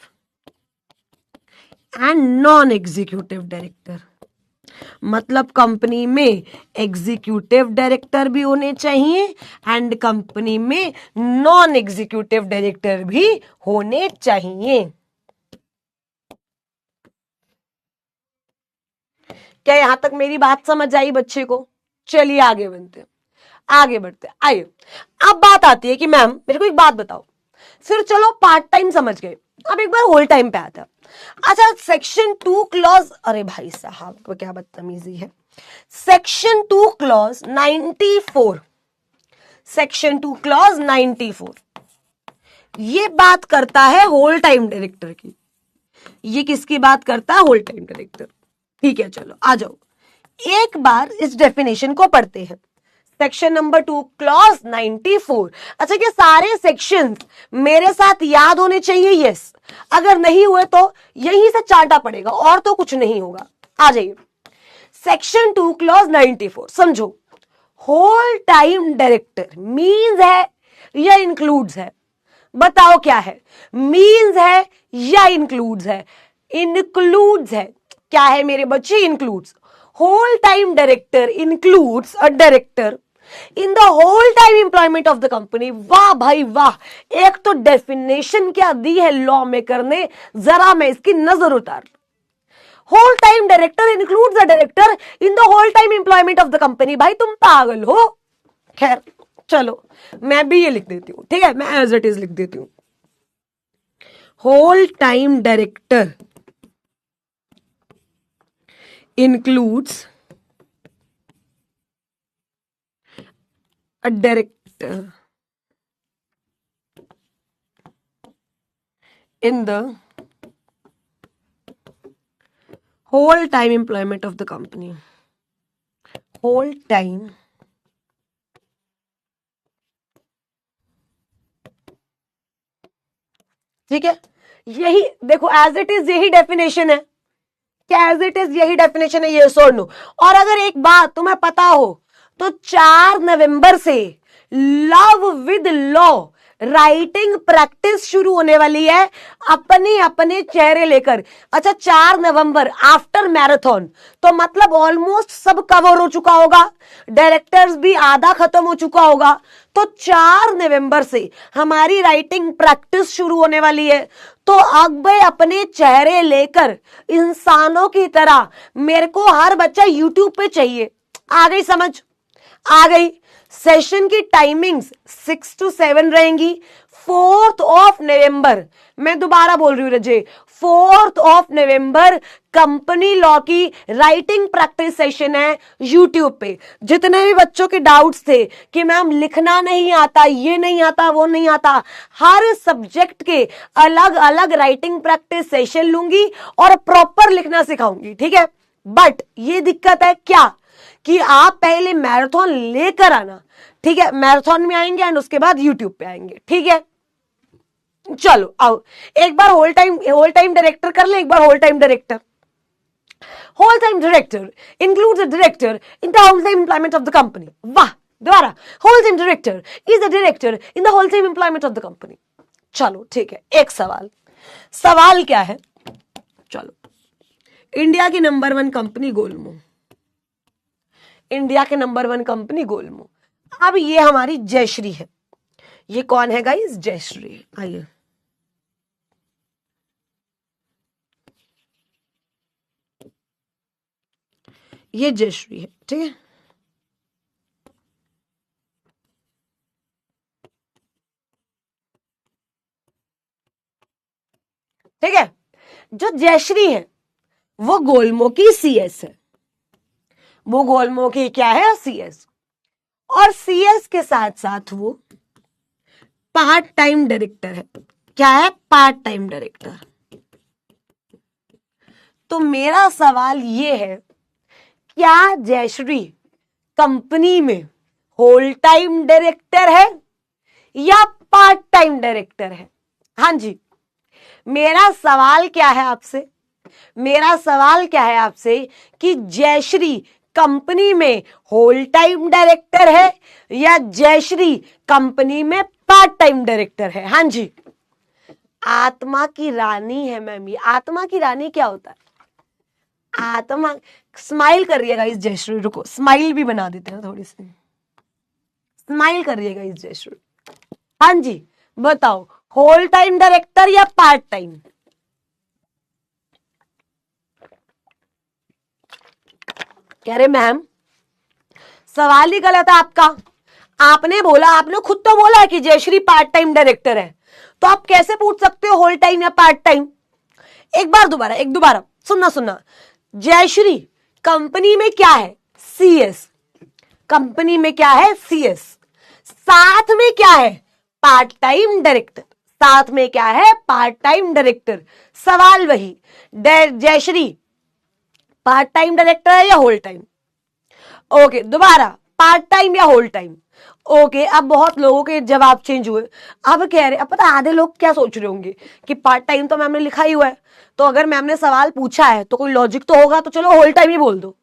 and non executive director. मतलब कंपनी में एग्जीक्यूटिव डायरेक्टर भी होने चाहिए एंड कंपनी में नॉन एग्जीक्यूटिव डायरेक्टर भी होने चाहिए। क्या यहां तक मेरी बात समझ आई बच्चे को? चलिए आगे बढ़ते आइए। अब बात आती है कि मैम मेरे को एक बात बताओ, फिर चलो पार्ट टाइम समझ गए, अब एक बार होल टाइम पे आता है। अच्छा, सेक्शन 2 क्लॉज, अरे भाई साहब क्या बदतमीजी है, सेक्शन 2 क्लॉज 94, सेक्शन 2 क्लॉज 94 ये बात करता है होल टाइम डायरेक्टर की। ये किसकी बात करता है? Whole time director. ठीक है, चलो आ जाओ, एक बार इस डेफिनेशन को पढ़ते हैं। Section number 2 clause 94। अच्छा, क्या सारे सेक्शंस मेरे साथ याद होने चाहिए? यस। अगर नहीं हुए तो यहीं से चाटा पड़ेगा, और तो कुछ नहीं होगा। आ जाइए, सेक्शन 2 क्लॉज 94 समझो। होल टाइम डायरेक्टर मीन्स है या इंक्लूड्स है? बताओ क्या है, मीन्स है या इंक्लूड्स है? इंक्लूड्स है। क्या है मेरे बच्चे? Includes. Whole time director includes a director in the whole time employment of the company. वाह भाई वाह, एक तो डेफिनेशन क्या दी है लॉ मेकर ने, जरा मैं इसकी नजर उतार। Whole time director includes the director in the whole time employment of the company. भाई तुम पागल हो? खैर चलो, मैं भी ये लिख देती हूं, ठीक है, मैं एज इट इज लिख देती हूं। Whole time director includes a director in the whole time employment of the company. Whole time ठीक है, यही देखो एज इट इज यही डेफिनेशन है। क्या एज इट इज यही डेफिनेशन है? ये और नो। और अगर एक बात तुम्हें पता हो तो 4 नवंबर से love with law writing practice शुरू होने वाली है, अपने अपने चेहरे लेकर। अच्छा, 4 नवंबर आफ्टर मैराथन, तो मतलब ऑलमोस्ट सब कवर हो चुका होगा, डायरेक्टर्स भी आधा खत्म हो चुका होगा। तो 4 नवंबर से हमारी राइटिंग प्रैक्टिस शुरू होने वाली है। तो अब भाई अपने चेहरे लेकर इंसानों की तरह मेरे को हर बच्चा यूट्यूब पे चाहिए। आ गई समझ? आ गई। सेशन की टाइमिंग्स 6 to 7 रहेंगी। 4th of नवंबर, मैं दोबारा बोल रही हूं रजे, 4th of November company law की राइटिंग प्रैक्टिस सेशन है यूट्यूब पे। जितने भी बच्चों के डाउट्स थे कि मैम लिखना नहीं आता, ये नहीं आता, वो नहीं आता, हर सब्जेक्ट के अलग अलग राइटिंग प्रैक्टिस सेशन लूंगी और प्रॉपर लिखना सिखाऊंगी, ठीक है। बट ये दिक्कत है क्या कि आप पहले मैराथन लेकर आना, ठीक है, मैराथन में आएंगे एंड उसके बाद यूट्यूब पे आएंगे, ठीक है। चलो आओ, एक बार होल टाइम डायरेक्टर कर ले, एक बार whole time director. Whole time director includes a director in the whole time employment of the company. वाह, दोबारा, whole time director is a director in the whole time employment of the company. चलो ठीक है, एक सवाल क्या है? चलो, इंडिया की नंबर 1 कंपनी गोलमो, इंडिया के नंबर 1 कंपनी गोलमो। अब ये हमारी जयश्री है। ये कौन है गाइस? जयश्री। आइए, ये जयश्री है, ठीक है। ठीक है, जो जयश्री है वो गोलमो की सीएस है, वो गोलमो की क्या है, सीएस। और सीएस के साथ साथ वो पार्ट टाइम डायरेक्टर है। क्या है, पार्ट टाइम डायरेक्टर। तो मेरा सवाल ये है, क्या जयश्री कंपनी में होल टाइम डायरेक्टर है या पार्ट टाइम डायरेक्टर है? हाँ जी, मेरा सवाल क्या है आपसे, मेरा सवाल क्या है आपसे कि जयश्री कंपनी में होल टाइम डायरेक्टर है या जयश्री कंपनी में पार्ट टाइम डायरेक्टर है? हाँ जी, आत्मा की रानी है मैम ये। आत्मा की रानी क्या होता है? आत्मा, स्माइल करिएगा इस जयश्री, रुको स्माइल भी बना देते हैं थोड़ी सी, स्माइल करिएगा इस जयश्री। हाँ जी, बताओ होल टाइम डायरेक्टर या पार्ट टाइम? कह रहे मैम सवाल ही गलत है आपका। आपने बोला, आपने खुद तो बोला है कि जयश्री पार्ट टाइम डायरेक्टर है, तो आप कैसे पूछ सकते हो होल टाइम या पार्ट टाइम? एक बार दोबारा, एक दोबारा सुनना सुनना। जयश्री कंपनी में क्या है, सीएस। कंपनी में क्या है, सीएस। साथ में क्या है, पार्ट टाइम डायरेक्टर। साथ में क्या है, पार्ट टाइम डायरेक्टर। सवाल वही, जयश्री पार्ट टाइम डायरेक्टर है या होल टाइम? ओके, दोबारा, पार्ट टाइम या होल टाइम? ओके, अब बहुत लोगों के जवाब चेंज हुए। अब कह रहे, अब पता आधे लोग क्या सोच रहे होंगे कि पार्ट टाइम तो मैम ने लिखा ही हुआ है, तो अगर मैम ने सवाल पूछा है तो कोई लॉजिक तो होगा, तो चलो होल टाइम ही बोल दो,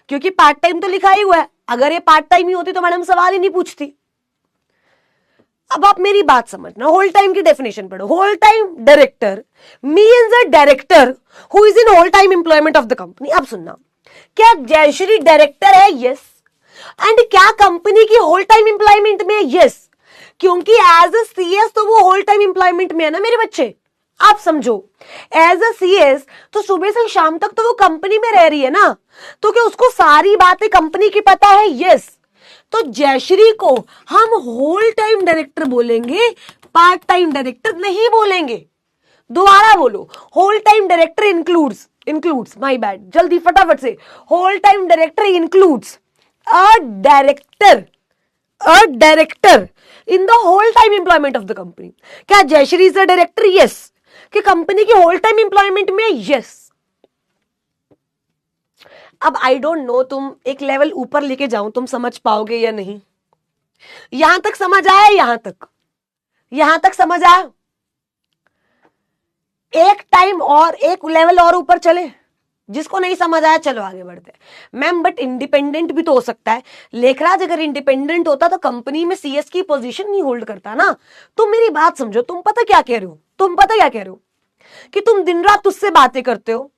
क्योंकि पार्ट टाइम तो लिखा ही हुआ है। अगर ये पार्ट टाइम ही होती तो मैडम सवाल ही नहीं पूछती। अब आप मेरी बात समझना, होल टाइम की डेफिनेशन पढ़ो। Whole time director means a director who is in whole time employment of the company. अब सुनना, क्या जयश्री डायरेक्टर है? यस। एंड क्या कंपनी की होल टाइम एम्प्लॉयमेंट में? यस, क्योंकि एज अ सीएस तो वो होल टाइम एम्प्लॉयमेंट में है ना मेरे बच्चे। आप समझो, एज अ सीएस तो सुबह से शाम तक तो वो कंपनी में रह रही है ना, तो क्या उसको सारी बातें कंपनी की पता है? यस। तो जयश्री को हम होल टाइम डायरेक्टर बोलेंगे, पार्ट टाइम डायरेक्टर नहीं बोलेंगे। दोबारा बोलो, whole time director includes my bad, जल्दी फटाफट से। Whole time director includes a director in the whole time employment of the company. क्या Jayashree is a director? Yes. कि कंपनी की होल टाइम एम्प्लॉयमेंट में? यस। अब आई डोंट नो, तुम एक लेवल ऊपर लेके जाऊं, तुम समझ पाओगे या नहीं? यहां तक समझ आया? यहां तक समझ आया? एक टाइम और एक लेवल और ऊपर चले? जिसको नहीं समझ आया चलो आगे बढ़ते हैं। मैम बट इंडिपेंडेंट भी तो हो सकता है। लेखराज अगर इंडिपेंडेंट होता तो कंपनी में सीएस की पोजीशन नहीं होल्ड करता ना। तुम मेरी बात समझो, तुम पता क्या कह रहे हो, तुम पता क्या कह रहे हो कि तुम दिन रात उससे बातें करते हो,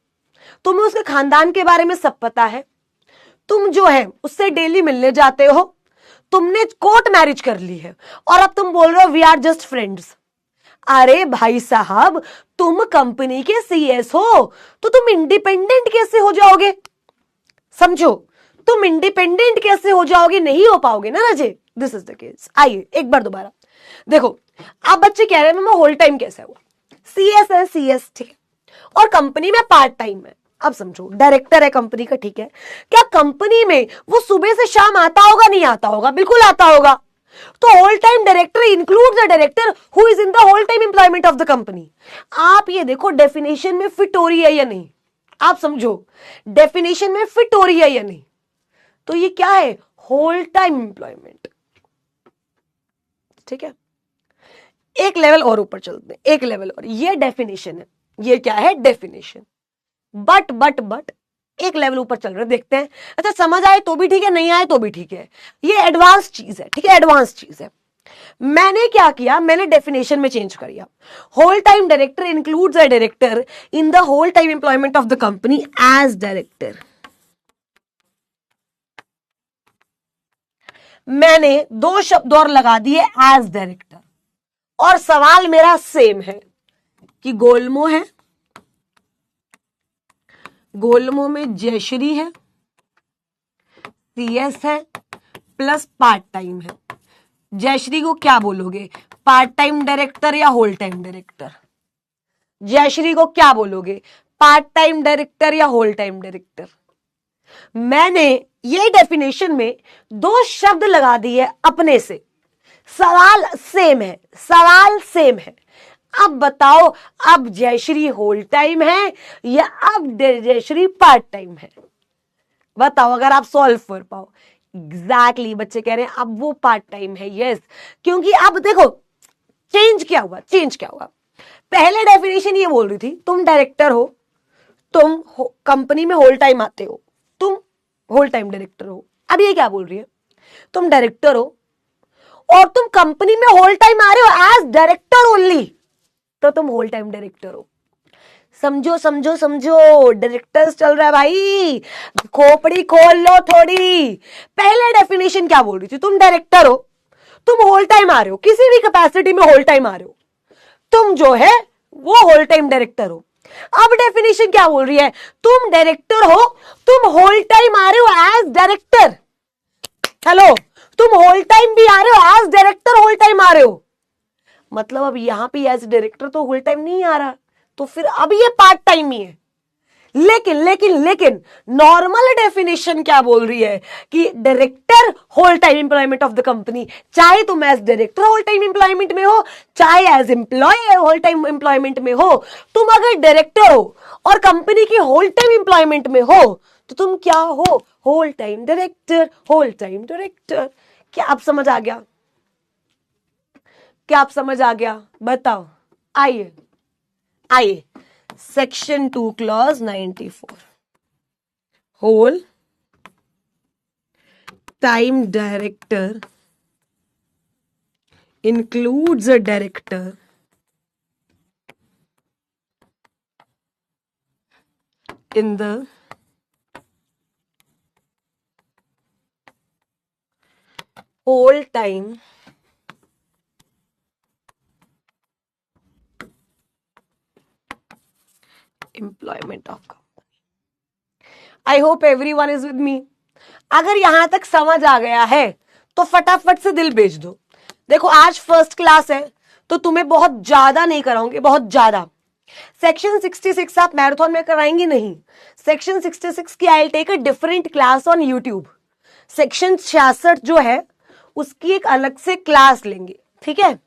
तुम्हें उसके खानदान के बारे में सब पता है, तुम जो है उससे डेली मिलने जाते हो, तुमने कोर्ट मैरिज कर ली है और अब तुम बोल रहे हो वी आर जस्ट फ्रेंड्स। अरे भाई साहब, तुम कंपनी के सीएस हो तो तुम इंडिपेंडेंट कैसे हो जाओगे? समझो, तुम इंडिपेंडेंट कैसे हो जाओगे? नहीं हो पाओगे ना रजे। This is the case. आइए एक बार दोबारा देखो। आप बच्चे कह रहे हैं मैं होल टाइम कैसे हुआ? सीएस है, सीएस ठीक है, और कंपनी में पार्ट टाइम है। अब समझो, डायरेक्टर है कंपनी का, ठीक है। क्या कंपनी में वो सुबह से शाम आता होगा? नहीं आता होगा, बिल्कुल आता होगा। तो whole time director includes the director who is in the whole time employment of the company. आप ये देखो डेफिनेशन में फिट हो रही है या नहीं? आप समझो, डेफिनेशन में फिट हो रही है या नहीं? तो ये क्या है? Whole time employment. ठीक है, एक लेवल और ऊपर चलते हैं, एक लेवल और। ये डेफिनेशन है, ये क्या है? डेफिनेशन। बट एक लेवल ऊपर चल रहे, देखते हैं। अच्छा, समझ आए तो भी ठीक है, नहीं आए तो भी ठीक है, ये एडवांस चीज है, ठीक है, एडवांस चीज है। मैंने क्या किया, मैंने डेफिनेशन में चेंज कर दिया। Whole time director includes a director in the whole time employment of the company as director. मैंने दो शब्द और लगा दिए, एज डायरेक्टर। और सवाल मेरा सेम है कि गोलमो है, गोलमो में जयश्री है, CS है प्लस पार्ट टाइम है। जयश्री को क्या बोलोगे, पार्ट टाइम डायरेक्टर या होल टाइम डायरेक्टर? जयश्री को क्या बोलोगे, पार्ट टाइम डायरेक्टर या होल टाइम डायरेक्टर? मैंने ये डेफिनेशन में दो शब्द लगा दिए अपने से, सवाल सेम है, सवाल सेम है। अब बताओ, अब जयश्री होल टाइम है या अब जयश्री पार्ट टाइम है? बताओ अगर आप सॉल्व कर पाओ। एग्जैक्टली बच्चे कह रहे हैं अब वो पार्ट टाइम है। यस, क्योंकि अब देखो चेंज क्या हुआ, चेंज क्या हुआ। पहले डेफिनेशन ये बोल रही थी तुम डायरेक्टर हो, तुम कंपनी में होल टाइम आते हो, तुम होल टाइम डायरेक्टर हो। अब ये क्या बोल रही है, तुम डायरेक्टर हो और तुम कंपनी में होल टाइम आ रहे हो एज डायरेक्टर ओनली, तो तुम होल टाइम डायरेक्टर हो। समझो समझो समझो, डायरेक्टर्स चल रहा है भाई, खोपड़ी खोल लो थोड़ी। पहले डेफिनेशन क्या बोल रही थी, तुम डायरेक्टर हो, तुम होल टाइम आ रहे हो, किसी भी कैपेसिटी में होल टाइम आ रहे हो, तुम जो है वो होल टाइम डायरेक्टर हो। अब डेफिनेशन क्या बोल रही है, तुम डायरेक्टर हो, तुम होल टाइम आ रहे हो एज डायरेक्टर। हेलो, तुम होल टाइम भी आ रहे हो एज डायरेक्टर, होल टाइम आ रहे हो, मतलब अब यहां पे एज डायरेक्टर तो होल टाइम नहीं आ रहा, तो फिर अब ये पार्ट टाइम ही है। लेकिन लेकिन लेकिन नॉर्मल डेफिनेशन क्या बोल रही है कि director whole time employment of the company, चाहे तुम as director whole time employment में हो, चाहे as employ whole time employment में हो, तुम अगर डायरेक्टर हो और कंपनी की होल टाइम एम्प्लॉयमेंट में हो तो तुम क्या हो, whole time director, whole time director. क्या आप समझ आ गया, क्या आप समझ आ गया? बताओ, आइए आइए, section 2 clause 94, whole time director includes a director in the whole time employment of company। I hope everyone is with me। अगर यहां तक समझ आ गया है तो फटाफट से दिल भेज दो। देखो आज फर्स्ट क्लास है तो तुम्हें बहुत ज्यादा नहीं कराऊंगी, बहुत ज्यादा। सेक्शन 66 आप मैराथन में कराएंगे नहीं, सेक्शन 66 की I will take a different class on YouTube. Section 66 जो है उसकी एक अलग से क्लास लेंगे, ठीक है?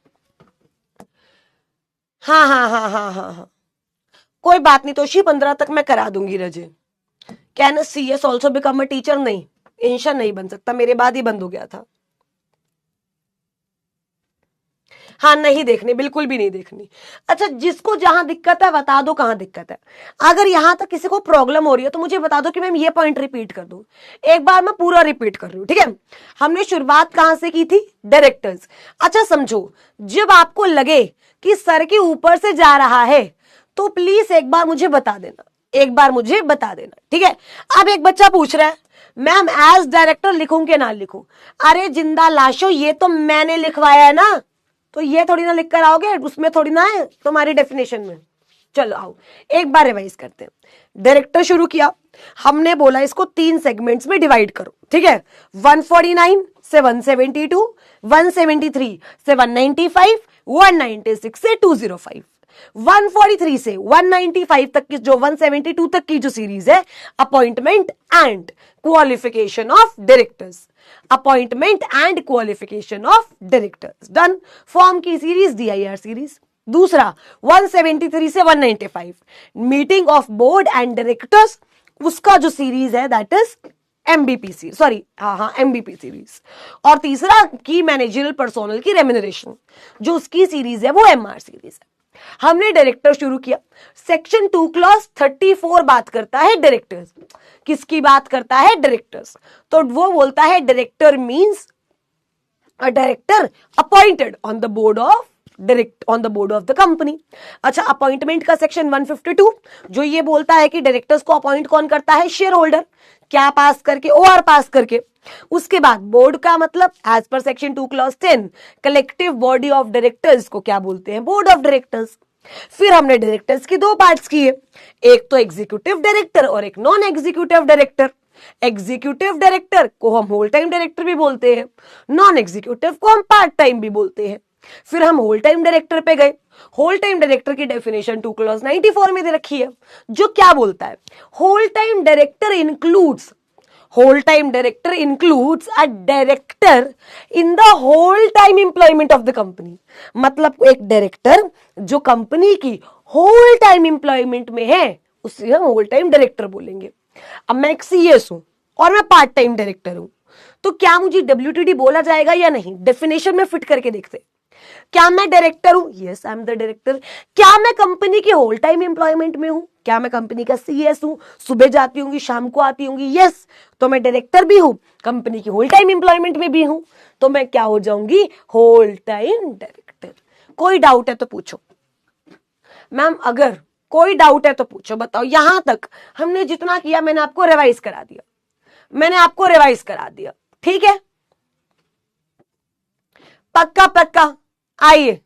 हाँ हाँ हाँ हाँ हाँ हाँ, कोई बात नहीं तोशी, 15 तक मैं करा दूंगी। रजे can CS also become a teacher? नहीं, इंशा नहीं बन सकता, मेरे बाद ही बंद हो गया था। हाँ नहीं देखनी, बिल्कुल भी नहीं देखनी। अच्छा, जिसको जहां दिक्कत है बता दो कहां दिक्कत है। अगर यहां तक किसी को प्रॉब्लम हो रही है तो मुझे बता दो कि मैम ये पॉइंट रिपीट कर दूं। एक बार मैं पूरा रिपीट कर रही हूं, ठीक है? हमने शुरुआत कहां से की थी, डायरेक्टर्स। अच्छा समझो, जब आपको लगे कि सर के ऊपर से जा रहा है तो प्लीज एक बार मुझे बता देना, एक बार मुझे बता देना, ठीक है? अब एक बच्चा पूछ रहा है मैम एज डायरेक्टर लिखूं कि ना लिखूं? अरे जिंदा लाशों, ये तो मैंने लिखवाया है ना, तो ये थोड़ी ना लिख कर आओगे, उसमें थोड़ी ना है तुम्हारी डेफिनेशन में। चलो आओ एक बार रिवाइज करते हैं। डायरेक्टर शुरू किया, हमने बोला इसको 3 सेगमेंट्स में डिवाइड करो, ठीक है? 149 से 172, 173 से 195, 196 से 205। 143 से 195 तक की, जो 172 तक की जो सीरीज है, appointment and qualification of directors, appointment and qualification of directors, done. Form की सीरीज DIR सीरीज। दूसरा 173 से 195 meeting of board and directors, उसका जो सीरीज है that is MBP series, sorry हाँ MBP सीरीज। और तीसरा की मैनेजरियल पर्सोनल की रेम्यूनरेशन, जो उसकी सीरीज है वो MR सीरीज है। हमने डायरेक्टर शुरू किया। सेक्शन 2 क्लॉज 34 बात करता है डायरेक्टर्स। किसकी बात करता है? डायरेक्टर्स। तो वो बोलता है director means a director appointed on the board of the company. अच्छा, अपॉइंटमेंट का सेक्शन 152 जो ये बोलता है कि डायरेक्टर्स को अपॉइंट कौन करता है? Share holder. क्या पास करके? OR पास करके। उसके बाद बोर्ड का मतलब as per section 2 clause 10 collective body of directors को क्या बोलते हैं? Board of directors. फिर हमने डायरेक्टर्स की 2 पार्ट्स किए, एक तो एग्जीक्यूटिव डायरेक्टर और एक non executive director. Executive director को हम होल टाइम डायरेक्टर भी बोलते हैं, नॉन एग्जीक्यूटिव को हम पार्ट टाइम भी बोलते हैं। फिर हम होल टाइम डायरेक्टर पे गए। होल टाइम डायरेक्टर की डेफिनेशन 2 क्लॉज 94 में दे रखी है, जो क्या बोलता है, whole time director includes a director in the whole time employment of the company। मतलब एक डायरेक्टर जो कंपनी की होल टाइम एम्प्लॉयमेंट में है उसे हम होल टाइम डायरेक्टर बोलेंगे। अब मैं एक सीएस हूं और मैं पार्ट टाइम डायरेक्टर हूं, तो क्या मुझे डब्ल्यूटीडी बोला जाएगा या नहीं? डेफिनेशन में फिट करके देखते। क्या मैं डायरेक्टर हूं? Yes, I am the director. क्या मैं कंपनी के होल टाइम एम्प्लॉयमेंट में हूं? क्या मैं कंपनी का सीएस हूं, सुबह जाती होंगी शाम को आती होंगी? यस, तो मैं डायरेक्टर भी हूं, कंपनी की होल टाइम एम्प्लॉयमेंट में भी हूं, तो मैं क्या हो जाऊंगी? Whole time director. कोई डाउट है तो पूछो मैम, अगर कोई डाउट है तो पूछो, बताओ। यहां तक हमने जितना किया मैंने आपको रिवाइज करा दिया, ठीक है? पक्का पक्का। आइए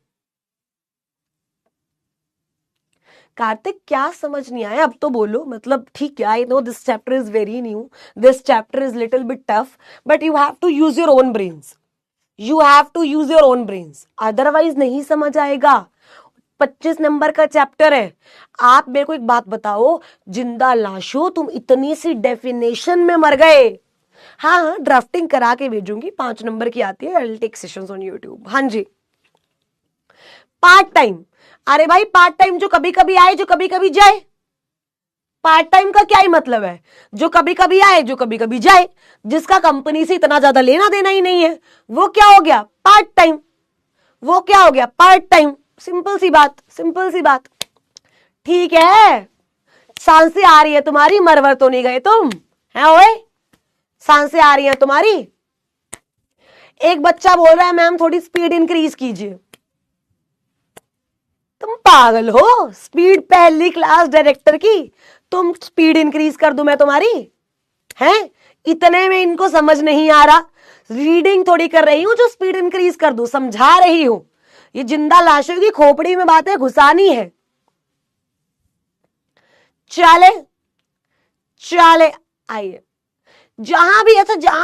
कार्तिक, क्या समझ नहीं आया? अब तो बोलो, मतलब ठीक है, I know this chapter is very new, this chapter is little bit tough, but you have to use your own brains, otherwise नहीं समझ आएगा। 25 नंबर का चैप्टर है। आप मेरे को एक बात बताओ, जिंदा लाशों, तुम इतनी सी डेफिनेशन में मर गए। हाँ, ड्राफ्टिंग करा के भेजूंगी, 5 नंबर की आती है, I will take sessions on YouTube. हाँ जी, पार्ट टाइम। अरे भाई, पार्ट टाइम जो कभी कभी आए, जो कभी कभी जाए। पार्ट टाइम का क्या ही मतलब है? जो कभी कभी आए, जो कभी कभी जाए, जिसका कंपनी से इतना ज्यादा लेना देना ही नहीं है, वो क्या हो गया? Part time. सिंपल सी बात। ठीक है, सांसें आ रही है तुम्हारी, मरवर तो नहीं गए तुम, है ओए? सांसें आ रही है तुम्हारी। एक बच्चा बोल रहा है मैम थोड़ी स्पीड इंक्रीज कीजिए। तुम पागल हो? स्पीड पहली क्लास डायरेक्टर की, तुम स्पीड इंक्रीज कर दूं मैं तुम्हारी? हैं? इतने में इनको समझ नहीं आ रहा। रीडिंग थोड़ी कर रही हूं जो स्पीड इंक्रीज कर दूं, समझा रही हूं। ये जिंदा लाशों की खोपड़ी में बातें घुसानी है। चले आइए, जहां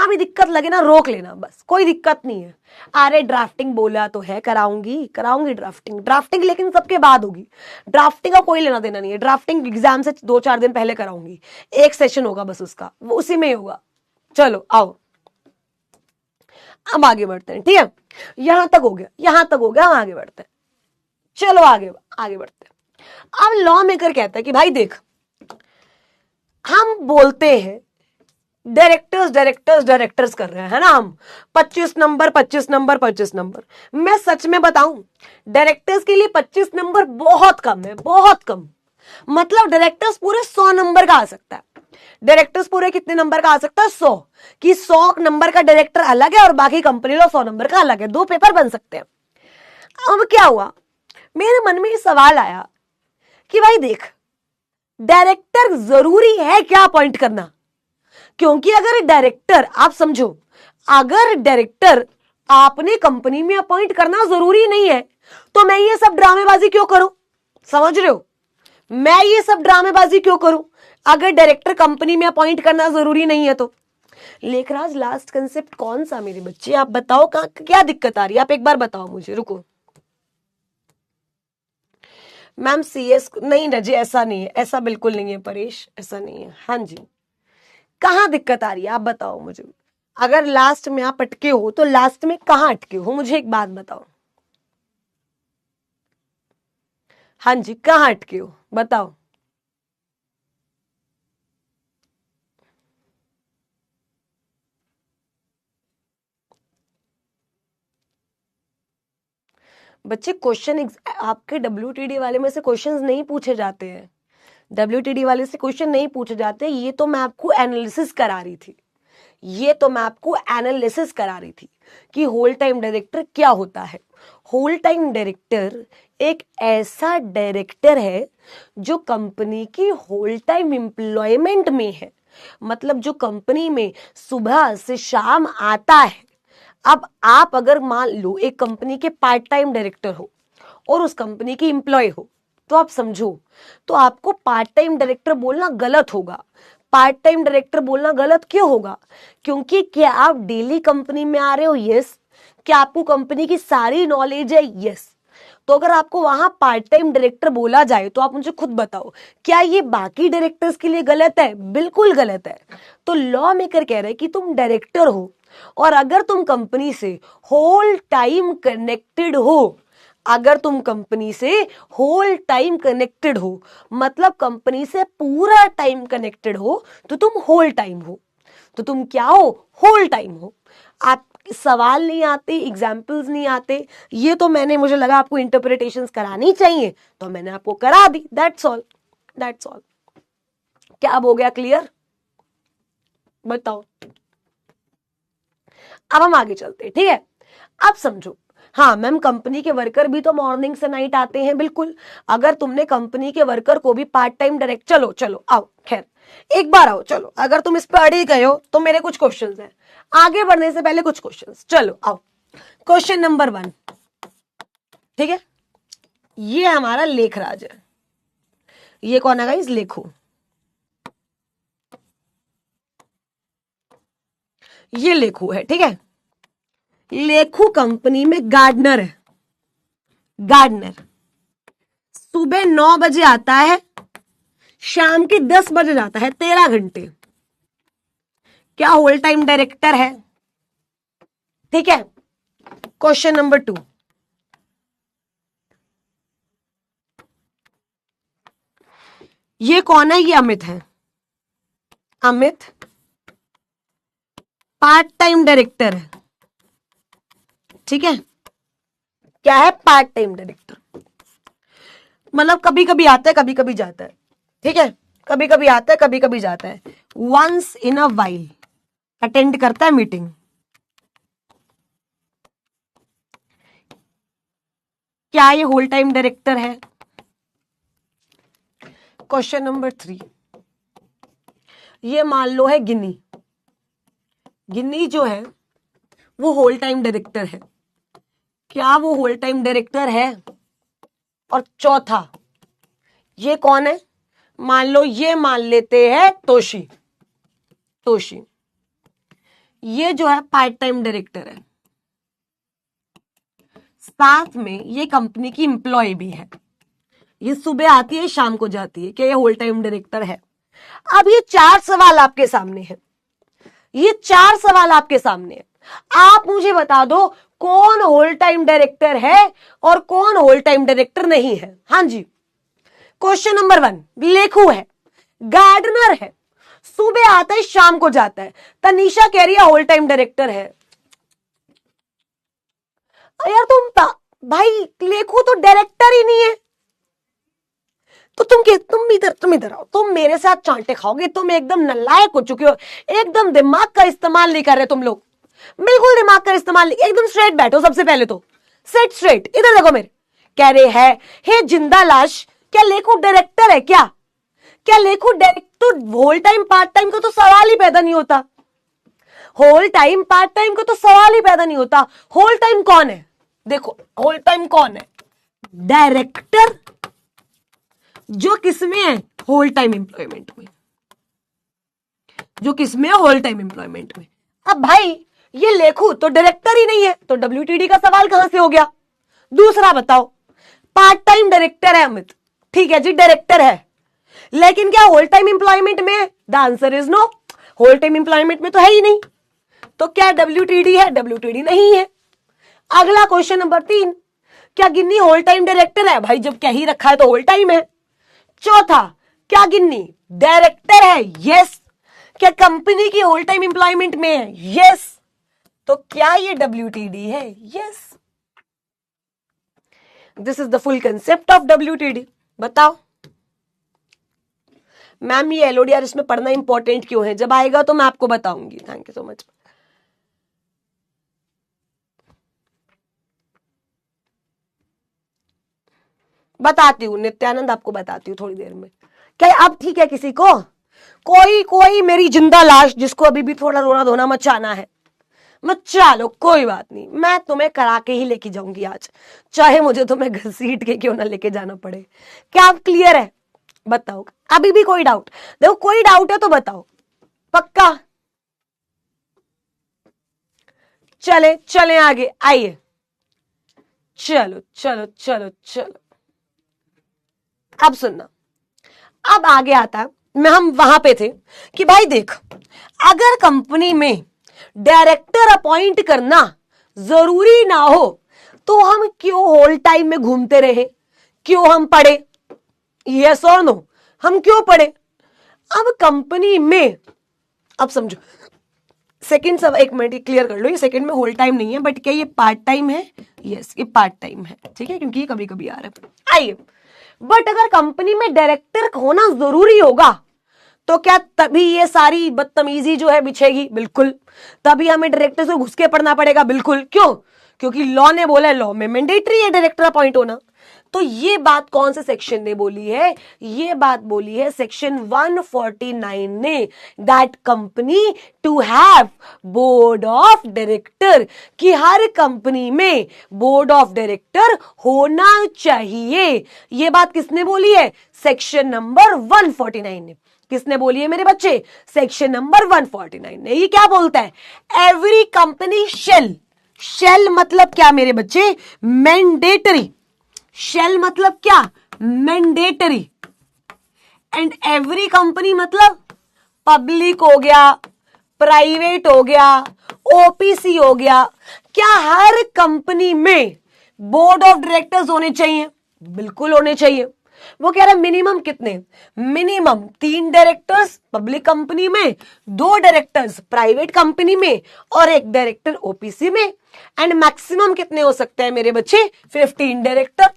भी दिक्कत लगे ना, रोक लेना बस, कोई दिक्कत नहीं है। अरे ड्राफ्टिंग बोला तो है, कराऊंगी ड्राफ्टिंग, लेकिन सबके बाद होगी। ड्राफ्टिंग का कोई लेना देना नहीं है, ड्राफ्टिंग एग्जाम से 2-4 दिन पहले कराऊंगी, एक सेशन होगा बस उसका, वो उसी में ही होगा। चलो आओ, अब आगे बढ़ते हैं, ठीक है? यहां तक हो गया, हम आगे बढ़ते हैं। चलो आगे बढ़ते हैं। अब लॉ मेकर कहता है कि भाई देख, हम बोलते हैं डायरेक्टर्स कर रहे हैं, है ना? हम 25 नंबर। मैं सच में बताऊं, डायरेक्टर्स के लिए 25 नंबर बहुत कम है, बहुत कम। मतलब डायरेक्टर्स पूरे 100 नंबर का आ सकता है। डायरेक्टर्स पूरे कितने नंबर का आ सकता है? 100। कि 100 नंबर का डायरेक्टर अलग है और बाकी कंपनी लो 100 नंबर का अलग है, 2 पेपर बन सकते हैं। अब क्या हुआ, मेरे मन में सवाल आया कि भाई देख, डायरेक्टर जरूरी है क्या अपॉइंट करना? क्योंकि अगर डायरेक्टर, आप समझो, अगर डायरेक्टर आपने कंपनी में अपॉइंट करना जरूरी नहीं है, तो मैं ये सब ड्रामेबाजी क्यों करूं? समझ रहे हो? मैं ये सब ड्रामेबाजी क्यों करूं अगर डायरेक्टर कंपनी में अपॉइंट करना जरूरी नहीं है तो? लेखराज, लास्ट कंसेप्ट कौन सा मेरे बच्चे? आप बताओ, क्या दिक्कत आ रही है? आप एक बार बताओ मुझे। रुको मैम, सीएस नहीं रजे, ऐसा नहीं है, ऐसा बिल्कुल नहीं है परेश, ऐसा नहीं है। हाँ जी, कहां दिक्कत आ रही है आप बताओ मुझे। अगर लास्ट में आप अटके हो तो लास्ट में कहां अटके हो, मुझे एक बात बताओ। हाँ जी, कहां अटके हो बताओ। बच्चे क्वेश्चन आपके डब्ल्यूटीडी वाले में से क्वेश्चंस नहीं पूछे जाते हैं, डब्ल्यूटीडी वाले से क्वेश्चन नहीं पूछे जाते। ये तो मैं आपको एनालिसिस करा रही थी, कि होल टाइम डायरेक्टर क्या होता है। होल टाइम डायरेक्टर एक ऐसा डायरेक्टर है जो कंपनी की होल टाइम एम्प्लॉयमेंट में है, मतलब जो कंपनी में सुबह से शाम आता है। अब आप अगर मान लो एक कंपनी के पार्ट टाइम डायरेक्टर हो और उस कंपनी की एम्प्लॉय हो, तो आप समझो, तो आपको पार्ट टाइम डायरेक्टर बोलना गलत होगा। पार्ट टाइम डायरेक्टर बोलना गलत क्यों होगा? क्योंकि क्या आप डेली कंपनी में आ रहे हो? यस। क्या आपको कंपनी की सारी नॉलेज है? यस। तो अगर आपको वहां पार्ट टाइम डायरेक्टर बोला जाए तो आप मुझे खुद बताओ, क्या ये बाकी डायरेक्टर्स के लिए गलत है? बिल्कुल गलत है। तो लॉ मेकर कह रहे हैं कि तुम डायरेक्टर हो और अगर तुम कंपनी से होल टाइम कनेक्टेड हो, अगर तुम कंपनी से होल टाइम कनेक्टेड हो, मतलब कंपनी से पूरा टाइम कनेक्टेड हो, तो तुम होल टाइम हो। तो तुम क्या हो? होल टाइम हो। आप सवाल नहीं आते, एग्जाम्पल्स नहीं आते, ये तो मैंने, मुझे लगा आपको इंटरप्रिटेशंस करानी चाहिए तो मैंने आपको करा दी। That's all, that's all. क्या अब हो गया क्लियर? बताओ। अब हम आगे चलते हैं, ठीक है? अब समझो, हाँ मैम कंपनी के वर्कर भी तो मॉर्निंग से नाइट आते हैं, बिल्कुल। अगर तुमने कंपनी के वर्कर को भी पार्ट टाइम डायरेक्ट, चलो चलो आओ, खैर एक बार आओ, चलो अगर तुम इस पर अड़ी गए हो तो मेरे कुछ क्वेश्चंस हैं, आगे बढ़ने से पहले कुछ क्वेश्चंस। चलो आओ, क्वेश्चन नंबर 1, ठीक है? ये हमारा लेखराज है। ये कौन है गाइस? लेखू। ये लेखू है, ठीक है? लेखू कंपनी में गार्डनर है। गार्डनर सुबह 9 बजे आता है, शाम के 10 बजे जाता है, 13 घंटे। क्या होल टाइम डायरेक्टर है? ठीक है। क्वेश्चन नंबर 2, ये कौन है? ये अमित है। अमित पार्ट टाइम डायरेक्टर है, ठीक है? क्या है? पार्ट टाइम डायरेक्टर, मतलब कभी कभी आता है कभी कभी जाता है, ठीक है? कभी कभी आता है कभी कभी जाता है। Once in a while attend करता है मीटिंग। क्या ये होल टाइम डायरेक्टर है? क्वेश्चन नंबर 3, ये मान लो है गिन्नी। गिन्नी जो है वो होल टाइम डायरेक्टर है। क्या वो होल टाइम डायरेक्टर है? और चौथा, ये कौन है? मान लो, ये मान लेते हैं तोशी। तोशी ये जो है पार्ट टाइम डायरेक्टर है, साथ में ये कंपनी की एम्प्लॉय भी है। ये सुबह आती है शाम को जाती है। क्या ये होल टाइम डायरेक्टर है? अब ये 4 सवाल आपके सामने है। ये 4 सवाल आपके सामने है। आप मुझे बता दो कौन होल टाइम डायरेक्टर है और कौन होल टाइम डायरेक्टर नहीं है। हाँ जी। क्वेश्चन नंबर 1, लेखू है, गार्डनर है, सुबह आता है शाम को जाता है। तनीषा कह रही है होल टाइम डायरेक्टर है। यार भाई लेखू तो डायरेक्टर ही नहीं है। तो तुम इधर आओ, तुम मेरे साथ चांटे खाओगे। तुम एकदम नालायक हो चुके हो, एकदम दिमाग का इस्तेमाल नहीं कर रहे तुम लोग, बिल्कुल दिमाग का इस्तेमाल नहीं। एकदम स्ट्रेट बैठो, सबसे पहले तो सेट स्ट्रेट, इधर देखो मेरे। कह रहे हैं हे जिंदा लाश, क्या लेखू डायरेक्टर है? क्या क्या लेखू डायरेक्ट? तो होल टाइम पार्ट टाइम का तो सवाल ही पैदा नहीं होता। होल टाइम पार्ट टाइम का तो सवाल ही पैदा नहीं होता। होल टाइम कौन है? देखो होल टाइम कौन है? डायरेक्टर, जो किसमें है? होल टाइम एम्प्लॉयमेंट में। जो किसमें है? होल टाइम एम्प्लॉयमेंट में। अब भाई ये लेखू तो डायरेक्टर ही नहीं है, तो WTD का सवाल कहां से हो गया? दूसरा बताओ, पार्ट टाइम डायरेक्टर है अमित, ठीक है जी डायरेक्टर है, लेकिन क्या होल टाइम एम्प्लॉयमेंट में? The answer is no. Whole time employment में तो है ही नहीं। तो क्या WTD है? WTD नहीं है। अगला क्वेश्चन नंबर 3, क्या गिन्नी होल टाइम डायरेक्टर है? भाई जब कह ही रखा है तो होल टाइम है। चौथा, क्या गिन्नी डायरेक्टर है? यस। क्या कंपनी की होल टाइम एम्प्लॉयमेंट में है? यस। तो क्या ये WTD है? Yes. This is the full concept of WTD। बताओ मैम ये LODR इसमें पढ़ना इंपॉर्टेंट क्यों है? जब आएगा तो मैं आपको बताऊंगी। Thank you so much. बताती हूँ नित्यानंद, आपको बताती हूँ थोड़ी देर में। क्या अब ठीक है? किसी को कोई मेरी जिंदा लाश जिसको अभी भी थोड़ा रोना धोना मचाना है, मचा लो, कोई बात नहीं, मैं तुम्हें करा के ही लेके जाऊंगी आज, चाहे मुझे तुम्हें घसीट के क्यों ना लेके जाना पड़े। क्या आप क्लियर है? बताओ। अभी भी कोई डाउट? देखो कोई डाउट है तो बताओ, पक्का? चले चले आगे, आइए, चलो चलो चलो चलो। अब सुनना, अब आगे आता, मैं हम वहां पे थे कि भाई देख, अगर कंपनी में डायरेक्टर अपॉइंट करना जरूरी ना हो तो हम क्यों होल टाइम में घूमते रहे, क्यों हम पढ़े? यस और नो, हम क्यों पढ़े? अब कंपनी में, अब समझो, सेकंड सब एक मिनट क्लियर कर लो, ये सेकंड में होल टाइम नहीं है, बट क्या ये पार्ट टाइम है? यस, ये पार्ट टाइम है, ठीक है, क्योंकि ये कभी कभी आ रहा है। आइए, बट अगर कंपनी में डायरेक्टर होना जरूरी होगा तो क्या तभी ये सारी बदतमीजी जो है बिछेगी? बिल्कुल। तभी हमें डायरेक्टर से घुस के पढ़ना पड़ेगा? बिल्कुल। क्यों? क्योंकि लॉ ने बोला है, लॉ में मैंडेटरी है डायरेक्टर अपॉइंट होना। तो ये बात कौन से सेक्शन ने बोली है? ये बात बोली है सेक्शन 149 ने, that company to have board of director, कि हर कंपनी में बोर्ड ऑफ डायरेक्टर होना चाहिए। ये बात किसने बोली है? सेक्शन नंबर 149 ने। किसने बोली है मेरे बच्चे? सेक्शन नंबर 149 ने। ये क्या बोलता है? एवरी कंपनी शेल, शेल मतलब क्या मेरे बच्चे? मैंडेटरी। शेल मतलब क्या? मैंडेटरी। एंड एवरी कंपनी मतलब पब्लिक हो गया, प्राइवेट हो गया, ओपीसी हो गया। क्या हर कंपनी में बोर्ड ऑफ डायरेक्टर्स होने चाहिए? बिल्कुल होने चाहिए। वो कह रहा है मिनिमम कितने? मिनिमम 3 डायरेक्टर्स पब्लिक कंपनी में, 2 डायरेक्टर्स प्राइवेट कंपनी में और 1 डायरेक्टर ओपीसी में। एंड मैक्सिमम कितने हो सकते हैं मेरे बच्चे? 15 डायरेक्टर।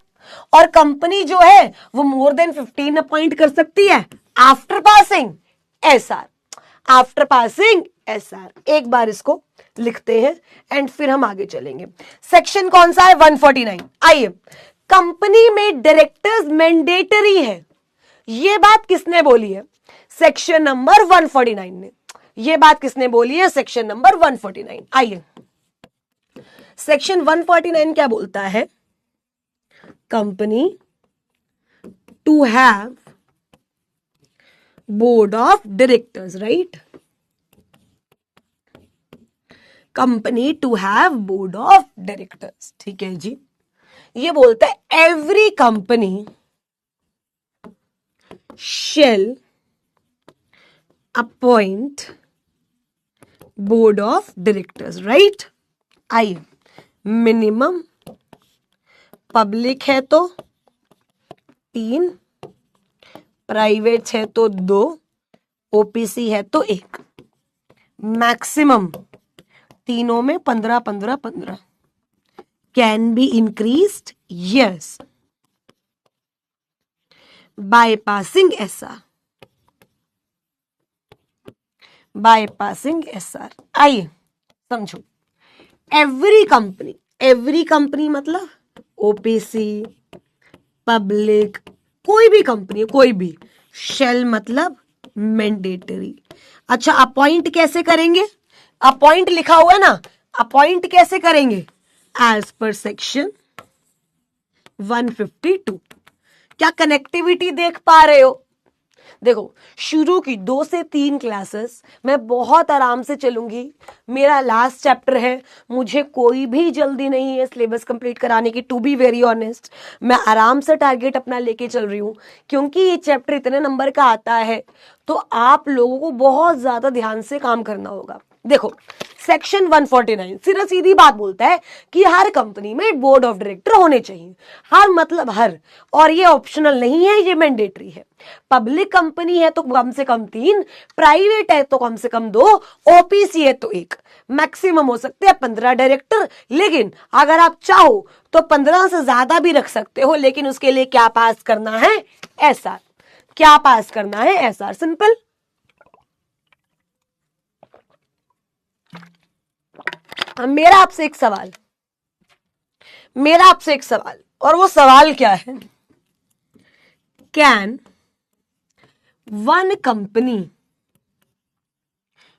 और कंपनी जो है वो मोर देन 15 अपॉइंट कर सकती है after passing SR. After passing SR. एक बार इसको लिखते हैं एंड फिर हम आगे चलेंगे। सेक्शन कौन सा है? 149। आइए, कंपनी में डायरेक्टर्स मैंडेटरी है, ये बात किसने बोली है? सेक्शन नंबर 149 ने। ये बात किसने बोली है? Section number 149। आइए, सेक्शन 149 क्या बोलता है? Company to have board of directors, right? Company to have board of directors, ठीक है जी। ये बोलता है every company shall appoint board of directors, right? आइए, मिनिमम पब्लिक है तो 3, प्राइवेट है तो 2, ओपीसी है तो 1, मैक्सिमम तीनों में 15 15 15। Can be increased? Yes, bypassing SR, bypassing SR. आइए समझो, एवरी कंपनी, एवरी कंपनी मतलब ओपीसी, पब्लिक, कोई भी कंपनी, कोई भी। शेल मतलब मैंडेटरी। अच्छा, अपॉइंट कैसे करेंगे? अपॉइंट लिखा हुआ है ना, अपॉइंट कैसे करेंगे? As per section 152। क्या कनेक्टिविटी देख पा रहे हो? देखो, शुरू की 2 से 3 क्लासेस मैं बहुत आराम से चलूंगी। मेरा लास्ट चैप्टर है, मुझे कोई भी जल्दी नहीं है सिलेबस कंप्लीट कराने की। टू बी वेरी ऑनेस्ट, मैं आराम से टारगेट अपना लेके चल रही हूँ, क्योंकि ये चैप्टर इतने नंबर का आता है तो आप लोगों को बहुत ज्यादा ध्यान से काम करना होगा। देखो, सेक्शन 149 सीधा सीधी बात बोलता है कि हर कंपनी में बोर्ड ऑफ डायरेक्टर होने चाहिए। हर मतलब हर, और ये ऑप्शनल नहीं है, ये मैंडेटरी है। पब्लिक कंपनी है तो कम से कम 3, प्राइवेट है तो कम से कम 2, ओपीसी है तो 1। मैक्सिमम हो सकते हैं 15 डायरेक्टर, लेकिन अगर आप चाहो तो 15 से ज्यादा भी रख सकते हो, लेकिन उसके लिए क्या पास करना है? एसआर। क्या पास करना है? एसआर। सिंपल। मेरा आपसे एक सवाल, मेरा आपसे एक सवाल, और वो सवाल क्या है? Can one company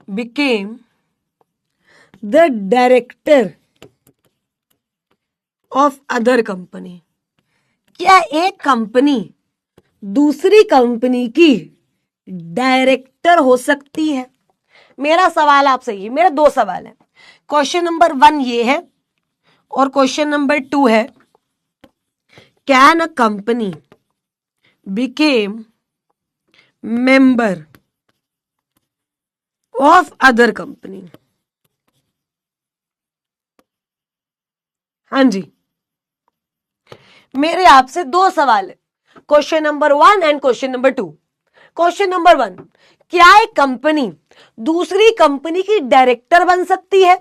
became the director of other company? क्या एक कंपनी दूसरी कंपनी की डायरेक्टर हो सकती है। मेरा सवाल आपसे ये, मेरे दो सवाल है। क्वेश्चन नंबर 1 ये है और क्वेश्चन नंबर 2 है, can a company became member of other company? हाँ जी, मेरे आपसे दो सवाल है, question number 1 and question number 2। Question number 1, क्या एक कंपनी दूसरी कंपनी की डायरेक्टर बन सकती है?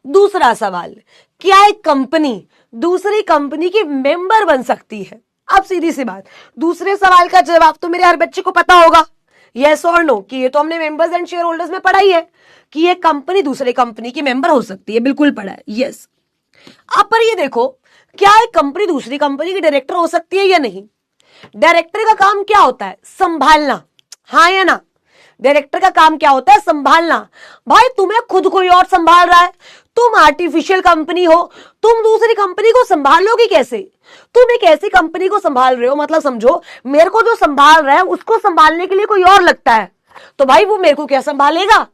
दूसरा सवाल, क्या एक कंपनी दूसरी कंपनी की मेंबर बन सकती है? अब सीधी सी बात, दूसरे सवाल का जवाब तो मेरे हर बच्चे को पता होगा, यस और नो, कि ये तो हमने मेंबर्स एंड शेयर होल्डर्स में पढ़ा ही है कि ये कंपनी दूसरे कंपनी की मेंबर हो सकती है, बिल्कुल पढ़ा है, यस। अब पर ये देखो, क्या एक कंपनी दूसरी कंपनी की डायरेक्टर हो सकती है या नहीं? डायरेक्टर का काम क्या होता है? संभालना, हाँ या ना? डायरेक्टर का काम क्या होता है? संभालना। भाई तुम्हें खुद कोई और संभाल रहा है, तुम आर्टिफिशियल कंपनी हो, तुम दूसरी कंपनी को संभालोगी कैसे? तुम एक ऐसी कंपनी को संभाल रहे हो, मतलब समझो मेरे को जो संभाल रहा है उसको संभालने के लिए कोई और लगता है, तो भाई वो मेरे को क्या संभालेगा?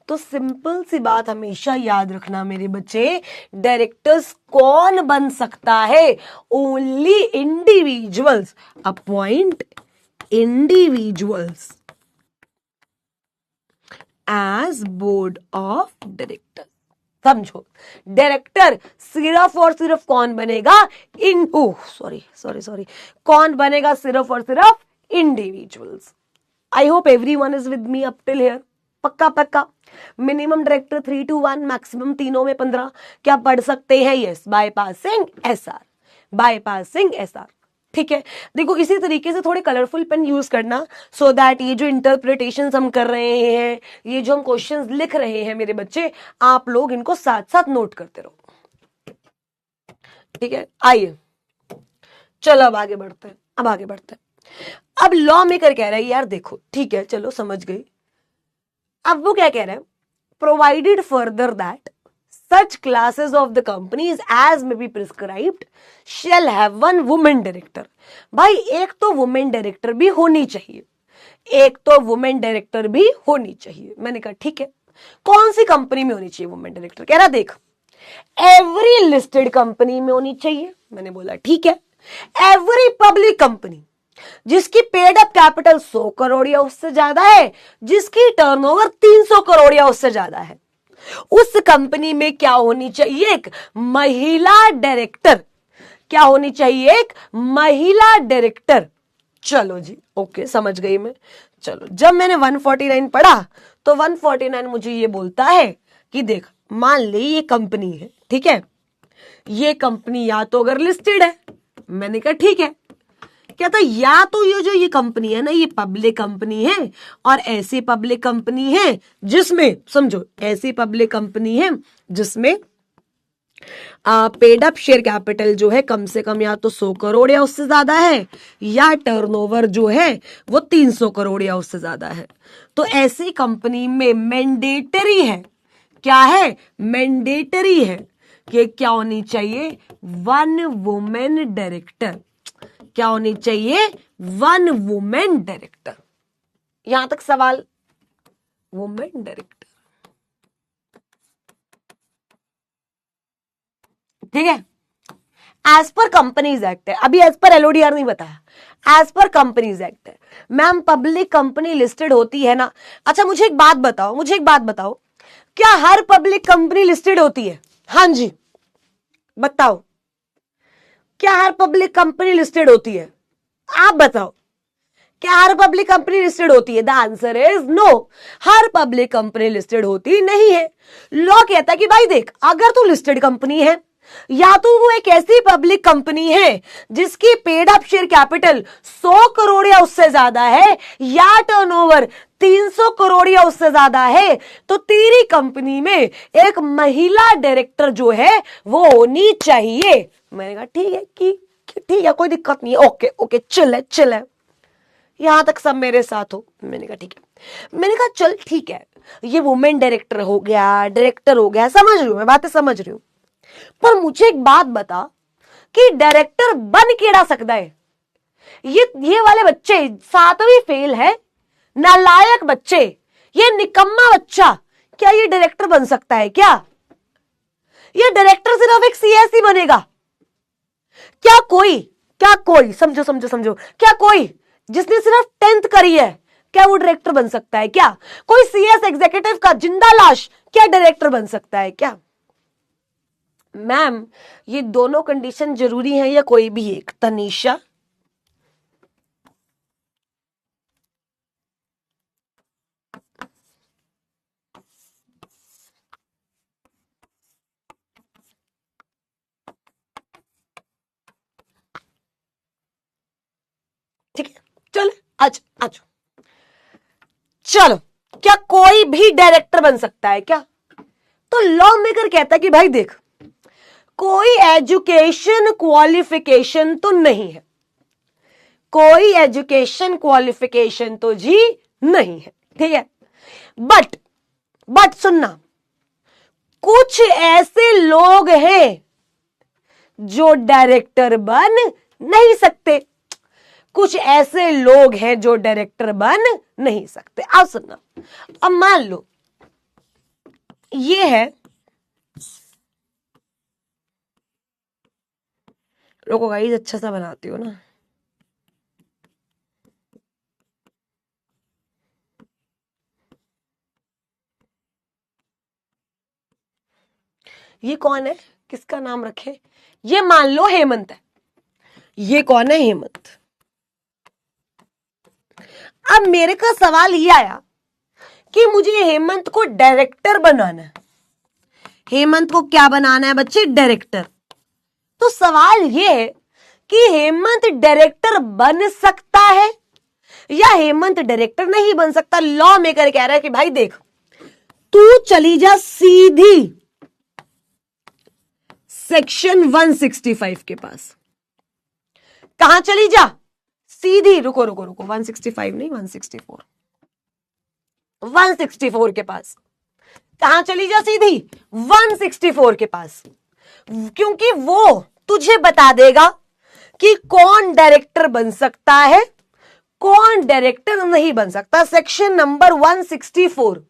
तो सिंपल सी बात हमेशा याद रखना मेरे बच्चे, डायरेक्टर्स कौन बन सकता है? Only individuals appoint individuals as board of director. समझो, डायरेक्टर सिर्फ और सिर्फ कौन बनेगा? सॉरी कौन बनेगा? सिर्फ और सिर्फ individuals. I hope everyone is with me up till here. पक्का मिनिमम डायरेक्टर 3 to 1, मैक्सिमम तीनों में 15 क्या पढ़ सकते हैं? Yes, bypassing SR. ठीक है, देखो इसी तरीके से थोड़े कलरफुल पेन यूज करना, सो दैट ये जो इंटरप्रिटेशन हम कर रहे हैं, ये जो हम क्वेश्चंस लिख रहे हैं मेरे बच्चे, आप लोग इनको साथ साथ नोट करते रहो। ठीक है, आइए चलो अब आगे बढ़ते हैं। अब लॉ मेकर कह रहा है, यार देखो ठीक है चलो समझ गई। अब वो क्या कह रहा है? Provided further that such classes of the companies as may be prescribed shall have one woman director। भाई एक तो वुमेन डायरेक्टर भी होनी चाहिए, मैंने कहा ठीक है, कौन सी कंपनी में होनी चाहिए वुमेन डायरेक्टर? कह रहा देख, एवरी लिस्टेड कंपनी में होनी चाहिए। मैंने बोला ठीक है, एवरी पब्लिक कंपनी जिसकी पेड अप कैपिटल 100 करोड़ या उससे ज्यादा है, जिसकी टर्नओवर 300 करोड़ या उससे ज्यादा है, उस कंपनी में क्या होनी चाहिए? एक महिला डायरेक्टर। क्या होनी चाहिए? एक महिला डायरेक्टर। चलो जी, ओके समझ गई मैं। चलो, जब मैंने 149 पढ़ा तो 149 मुझे ये बोलता है कि देख, मान ले ये कंपनी है, ठीक है, ये कंपनी या तो अगर लिस्टेड है, मैंने कहा ठीक है, क्या था, या तो ये कंपनी है ना, ये पब्लिक कंपनी है, और ऐसी पब्लिक कंपनी है जिसमें, समझो ऐसी पब्लिक कंपनी है जिसमें पेड अप शेयर कैपिटल जो है कम से कम या तो 100 करोड़ या उससे ज्यादा है, या टर्नओवर जो है वो 300 करोड़ या उससे ज्यादा है। तो ऐसी कंपनी में मैंडेटरी है, क्या है? मैंडेटरी है कि क्या होनी चाहिए? One women director. क्या होनी चाहिए? One women director. यहां तक सवाल? वुमेन डायरेक्टर, ठीक है। एज पर कंपनीज एक्ट है, अभी एज पर एलओडीआर नहीं बताया, एज पर कंपनीज एक्ट है। मैम पब्लिक कंपनी लिस्टेड होती है ना? अच्छा मुझे एक बात बताओ, क्या हर पब्लिक कंपनी लिस्टेड होती है? हाँ जी बताओ, क्या हर पब्लिक कंपनी लिस्टेड होती है? आप बताओ, क्या हर पब्लिक कंपनी लिस्टेड होती है? द आंसर इज नो, हर पब्लिक कंपनी लिस्टेड होती नहीं है। लॉ कहता है कि भाई देख, अगर तू लिस्टेड कंपनी है, या तो वो एक ऐसी पब्लिक कंपनी है जिसकी paid up share capital 100 crore या उससे ज्यादा है, या टर्नओवर 300 करोड़ या उससे ज्यादा है, तो तेरी कंपनी में एक महिला डायरेक्टर जो है वो होनी चाहिए। मैंने कहा ठीक है, ठीक है, कोई दिक्कत नहीं है, ओके चिल है, यहां तक सब मेरे साथ हो। मैंने कहा ठीक है, मैंने कहा चल ठीक है, ये वुमेन डायरेक्टर हो गया, डायरेक्टर हो गया, समझ रही हूं मैं, बातें समझ रही हूं, पर मुझे एक बात बता कि डायरेक्टर बन केड़ा सकता है? ये वाले बच्चे 7वीं फेल है, नालायक बच्चे, ये निकम्मा बच्चा, क्या ये डायरेक्टर बन सकता है? क्या ये डायरेक्टर सिर्फ एक सीएस ही बनेगा? क्या कोई समझो समझो समझो, क्या कोई जिसने सिर्फ 10th करी है, क्या वो डायरेक्टर बन सकता है? क्या कोई सीएस एग्जीक्यूटिव का जिंदा लाश क्या डायरेक्टर बन सकता है? क्या मैम ये दोनों कंडीशन जरूरी है या कोई भी एक? तनीषा, ठीक है, चलो आज आज चलो, क्या कोई भी डायरेक्टर बन सकता है? क्या तो लॉ मेकर कहता है कि भाई देख, कोई एजुकेशन क्वालिफिकेशन तो नहीं है, कोई एजुकेशन क्वालिफिकेशन तो जी नहीं है, ठीक है, बट सुनना, कुछ ऐसे लोग हैं जो डायरेक्टर बन नहीं सकते, कुछ ऐसे लोग हैं जो डायरेक्टर बन नहीं सकते। अब सुनना, अब मान लो ये है, रुको गाइस अच्छा सा बनाती हो ना, ये कौन है, किसका नाम रखे? ये मान लो हेमंत है, ये कौन है? हेमंत। अब मेरे का सवाल ये आया कि मुझे हेमंत को डायरेक्टर बनाना है। हेमंत को क्या बनाना है बच्चे? डायरेक्टर। तो सवाल ये है कि हेमंत डायरेक्टर बन सकता है या हेमंत डायरेक्टर नहीं बन सकता? लॉ मेकर कह रहा है कि भाई देख, तू चली जा सीधी सेक्शन 165 के पास। कहां चली जा? सीधी, रुको रुको रुको, 165 नहीं, 164, 164 के पास। कहां चली जा? सीधी 164 के पास, क्योंकि वो तुझे बता देगा कि कौन डायरेक्टर बन सकता है, कौन डायरेक्टर नहीं बन सकता। सेक्शन नंबर 164,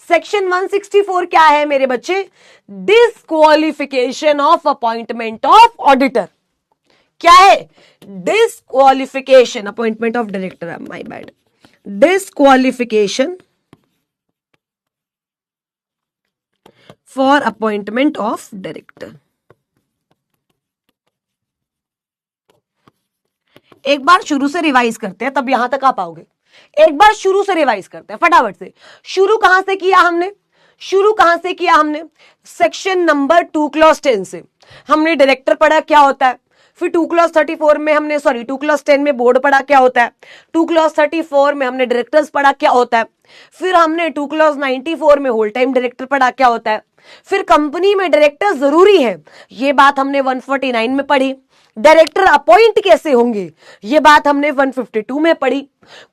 सेक्शन 164 क्या है मेरे बच्चे? Disqualification of appointment of auditor. क्या है? Disqualification, appointment of director, my bad, disqualification for appointment of director. एक बार शुरू से रिवाइज करते हैं, तब यहां तक आ पाओगे। एक बार शुरू से रिवाइज करते हैं फटाफट से। शुरू कहां से किया हमने? शुरू कहां से किया हमने? सेक्शन नंबर 2 क्लॉज 10 से हमने डायरेक्टर पढ़ा क्या होता है, फिर 2 क्लॉज 34 में हमने 2 क्लॉज 10 में बोर्ड पढ़ा क्या होता है, 2 क्लॉज 34 में हमने डायरेक्टर्स पढ़ा क्या होता है, फिर हमने 2 क्लॉज 94 में होल टाइम डायरेक्टर पढ़ा क्या होता है, फिर कंपनी में डायरेक्टर जरूरी है, ये बात हमने 149 में पढ़ी। डायरेक्टर अपॉइंट कैसे होंगे, ये बात हमने 152 में पढ़ी।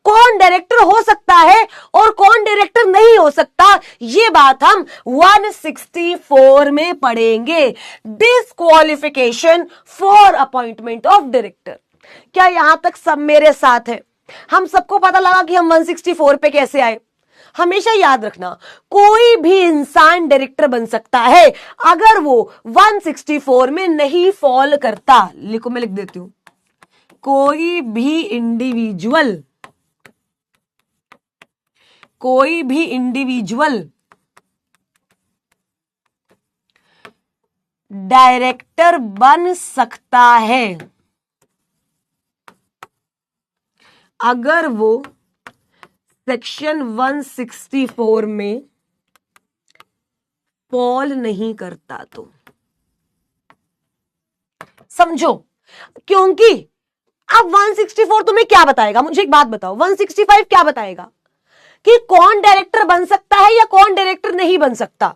कौन डायरेक्टर हो सकता है और कौन डायरेक्टर नहीं हो सकता, ये बात हम 164 में पढ़ेंगे। Disqualification for appointment of director. क्या यहां तक सब मेरे साथ है? हम सबको पता लगा कि हम 164 पे कैसे आए? हमेशा याद रखना, कोई भी इंसान डायरेक्टर बन सकता है अगर वो 164 में नहीं फॉल करता। लिखो, मैं लिख देती हूं, कोई भी इंडिविजुअल डायरेक्टर बन सकता है अगर वो सेक्शन 164 में फॉल नहीं करता तो। समझो, क्योंकि अब 164 तुम्हें क्या बताएगा? मुझे एक बात बताओ, 165 क्या बताएगा कि कौन डायरेक्टर बन सकता है या कौन डायरेक्टर नहीं बन सकता?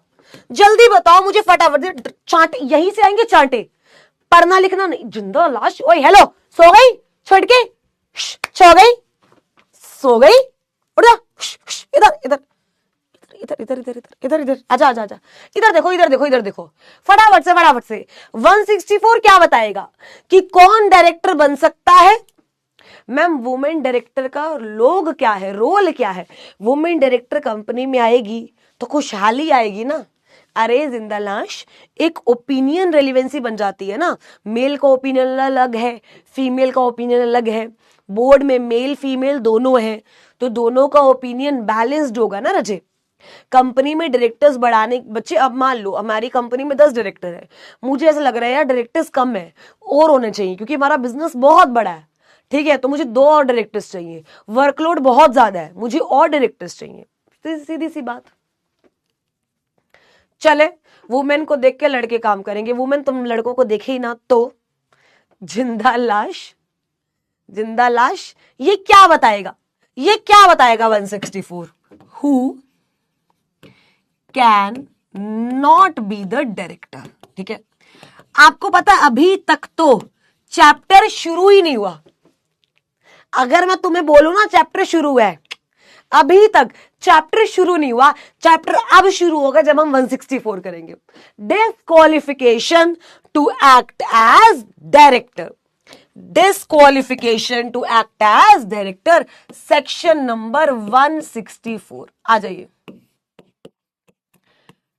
जल्दी बताओ मुझे फटाफट। चांटे यहीं से आएंगे, चांटे पढ़ना लिखना नहीं, जिंदा लाश। ओए हेलो, सो गई? छोड़ के सो गई? सो गई? उठ जा, इधर इधर इधर इधर इधर इधर इधर आजा आजा आजा, इधर देखो इधर देखो इधर देखो, फटाफट से 164 क्या बताएगा कि कौन डायरेक्टर बन सकता है मैम वुमेन डायरेक्टर का लोग क्या है, रोल क्या है? वुमेन डायरेक्टर कंपनी में आएगी तो खुशहाली आएगी ना। अरे जिंदा लाश, एक ओपिनियन रेलिवेंसी बन जाती है ना। मेल का ओपिनियन अलग है, फीमेल का ओपिनियन अलग है, बोर्ड में मेल फीमेल दोनों है, तो दोनों का ओपिनियन बैलेंस्ड होगा ना रजे। कंपनी में डायरेक्टर्स बढ़ाने बच्चे, अब मान लो हमारी कंपनी में 10 डायरेक्टर है, मुझे ऐसा लग रहा है यार डायरेक्टर्स कम है और होने चाहिए क्योंकि हमारा बिजनेस बहुत बड़ा है, ठीक है, तो मुझे 2 और डायरेक्टर्स चाहिए, वर्कलोड बहुत ज्यादा है, मुझे और डायरेक्टर्स चाहिए। सीधी सी बात। चले, वुमेन को देख के लड़के काम करेंगे, वुमेन तुम लड़कों को देखे ही ना तो जिंदा लाश, जिंदा लाश। ये क्या बताएगा, ये क्या बताएगा 164? Who can not be the director. ठीक है, आपको पता अभी तक तो चैप्टर शुरू ही नहीं हुआ। अगर मैं तुम्हें बोलूं ना चैप्टर शुरू है, अभी तक चैप्टर शुरू नहीं हुआ, चैप्टर अब शुरू होगा जब हम 164 करेंगे। Disqualification to act as director, disqualification to act as director, section number 164। आ जाइए,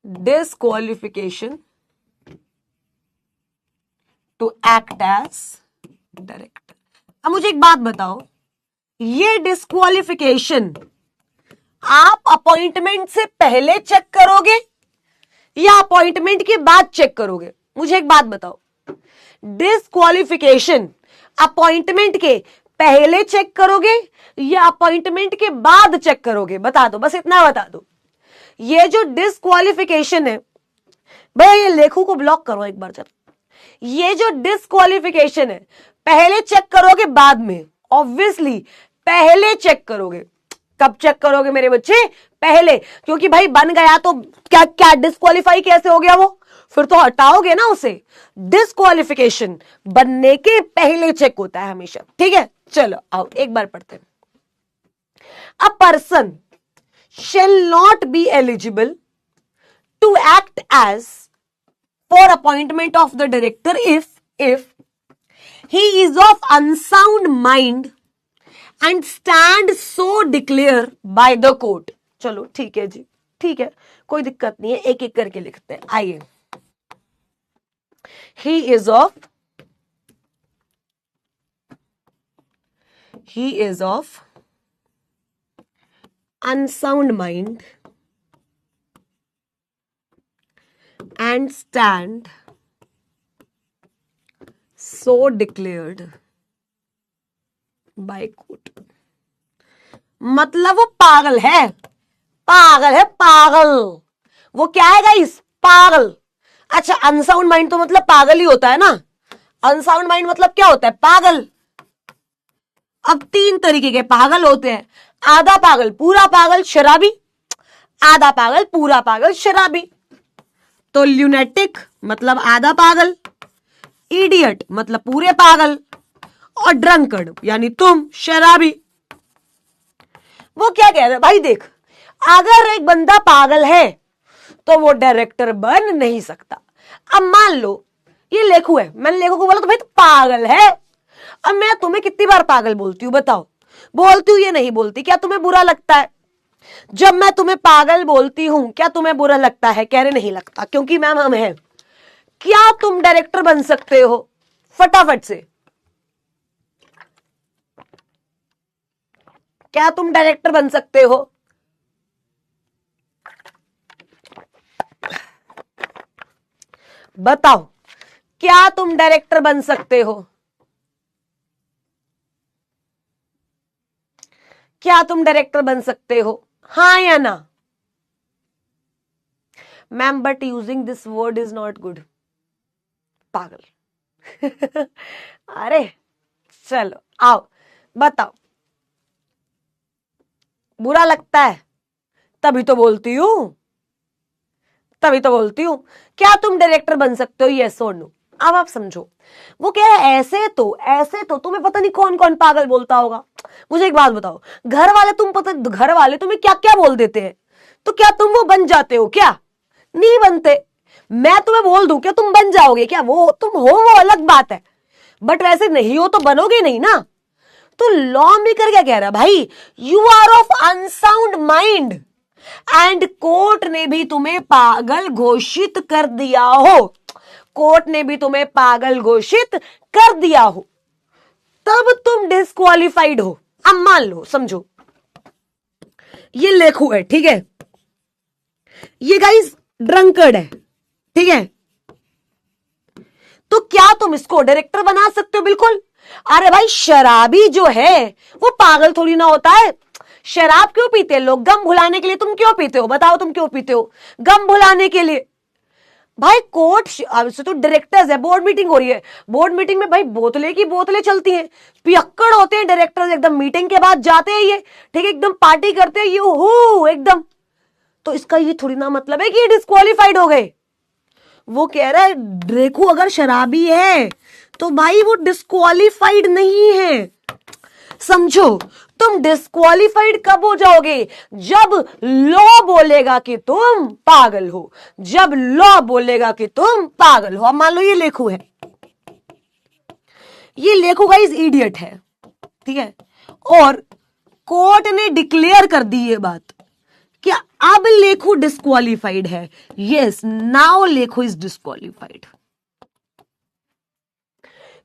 disqualification to act as director. अब मुझे एक बात बताओ, ये डिस्क्वालिफिकेशन आप अपॉइंटमेंट से पहले चेक करोगे या अपॉइंटमेंट के बाद चेक करोगे? मुझे एक बात बताओ, डिस्क्वालिफिकेशन अपॉइंटमेंट के पहले चेक करोगे या अपॉइंटमेंट के बाद चेक करोगे? बता दो, बस इतना बता दो। ये जो डिस्क्वालिफिकेशन है, भैया ये लेखों को ब्लॉक करो एक बार जब। ये जो डिस्क्वालिफिकेशन है, पहले चेक करोगे बाद में? ऑब्वियसली पहले चेक करोगे। कब चेक करोगे मेरे बच्चे? पहले, क्योंकि भाई बन गया तो क्या क्या डिस्क्वालीफाई कैसे हो गया वो? फिर तो हटाओगे ना उसे। डिस्क्वालिफिकेशन बनने के पहले चेक होता है हमेशा, ठीक है। चलो आओ एक बार पढ़ते हैं। A person shall not be eligible to act as for appointment of the director if he is of unsound mind and stand so declare by the court। चलो ठीक है जी, ठीक है, कोई दिक्कत नहीं है, एक एक करके लिखते हैं। आइए, he is of unsound mind and stand so declared by court। मतलब वो पागल है, पागल है, पागल। वो क्या है गाइस? पागल। अच्छा, अनसाउंड माइंड तो मतलब पागल ही होता है ना। अनसाउंड माइंड मतलब क्या होता है? पागल। अब 3 तरीके के पागल होते हैं, आधा पागल, पूरा पागल, शराबी। आधा पागल, पूरा पागल, शराबी। तो ल्यूनेटिक मतलब आधा पागल, इडियट मतलब पूरे पागल, और ड्रंकर्ड यानी तुम, शराबी। वो क्या कह रहे हैं भाई? देख, अगर एक बंदा पागल है तो वो डायरेक्टर बन नहीं सकता। अब मान लो ये लेखू है, मैंने लेखू को बोला तो भाई तो पागल है। अब मैं तुम्हें कितनी बार पागल बोलती हूँ बताओ? बोलती हूँ, ये नहीं बोलती? क्या तुम्हें बुरा लगता है जब मैं तुम्हें पागल बोलती हूं? क्या तुम्हें बुरा लगता है? कह रहे नहीं लगता, क्योंकि मैम हम हैं। क्या तुम डायरेक्टर बन सकते हो? फटाफट से, क्या तुम डायरेक्टर बन सकते हो? बताओ, क्या तुम डायरेक्टर बन सकते हो? क्या तुम डायरेक्टर बन सकते हो? हाँ या ना? Ma'am but using this word is not good. पागल। अरे चलो आओ बताओ, बुरा लगता है तभी तो बोलती हूं, तभी तो बोलती हूं। क्या तुम डायरेक्टर बन सकते हो? यस और नो। अब आप समझो, वो कह रहे ऐसे तो तुम्हें पता नहीं कौन कौन पागल बोलता होगा। मुझे एक बात बताओ, घर वाले तुम्हें क्या क्या बोल देते हैं, तो क्या तुम वो बन जाते हो? क्या नहीं बनते। मैं तुम्हें बोल दूं क्या तुम बन जाओगे क्या? वो तुम हो वो अलग बात है, बट वैसे नहीं हो तो बनोगे नहीं ना। तो लॉ मेकर क्या कह रहा है भाई, you are of unsound mind and court ने भी तुम्हें पागल घोषित कर दिया हो, कोर्ट ने भी तुम्हें पागल घोषित कर दिया हो, तब तुम डिस्क्वालिफाइड हो। अब मान लो, समझो ये लेखू है, ठीक है, ये गाइस ड्रंकर्ड है, ठीक है, तो क्या तुम इसको डायरेक्टर बना सकते हो? बिल्कुल। अरे भाई शराबी जो है वो पागल थोड़ी ना होता है। शराब क्यों पीते हैं लोग? गम भुलाने के लिए। तुम क्यों पीते हो? बताओ तुम क्यों पीते हो? गम भुलाने के लिए। भाई कोर्ट अब से तो डायरेक्टर्स है, बोर्ड मीटिंग हो रही है, बोर्ड मीटिंग में भाई बोतले की बोतलें चलती हैं, पियक्कड़ होते हैं डायरेक्टर्स, एकदम मीटिंग के बाद जाते हैं ये, ठीक है, एकदम पार्टी करते हैं, यू हु एकदम। तो इसका ये थोड़ी ना मतलब है कि ये डिस्क्वालिफाइड हो गए। वो कह रहा है ड्रेकू अगर शराबी है तो भाई वो डिस्क्वालिफाइड नहीं है। समझो, तुम डिस्क्वालिफाइड कब हो जाओगे? जब लॉ बोलेगा कि तुम पागल हो, जब लॉ बोलेगा कि तुम पागल हो। अब मान लो ये लेखू है, ये लेखू गाइस इडियट है, ठीक है, और कोर्ट ने डिक्लेयर कर दी ये बात कि अब लेखू डिस्क्वालिफाइड है। Yes, now Lekhu is disqualified.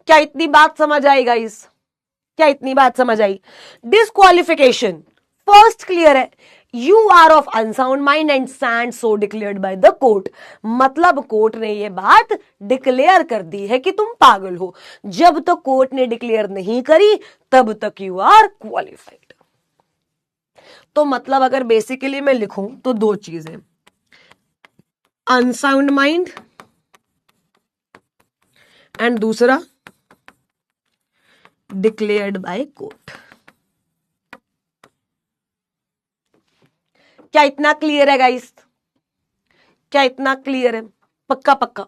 क्या इतनी बात समझ आई गाइस? क्या इतनी बात समझ आई? डिस्क्वालिफिकेशन फर्स्ट क्लियर है, you are of unsound mind and stand so declared by the court. मतलब कोर्ट ने यह बात डिक्लेयर कर दी है कि तुम पागल हो। जब तक कोर्ट ने डिक्लेयर नहीं करी तब तक यू आर क्वालिफाइड। तो मतलब अगर बेसिकली मैं लिखूं तो दो चीजें, अनसाउंड माइंड एंड दूसरा डिक्लेयर्ड बाय कोर्ट। क्या इतना क्लियर है गाइस? क्या इतना क्लियर है? पक्का पक्का।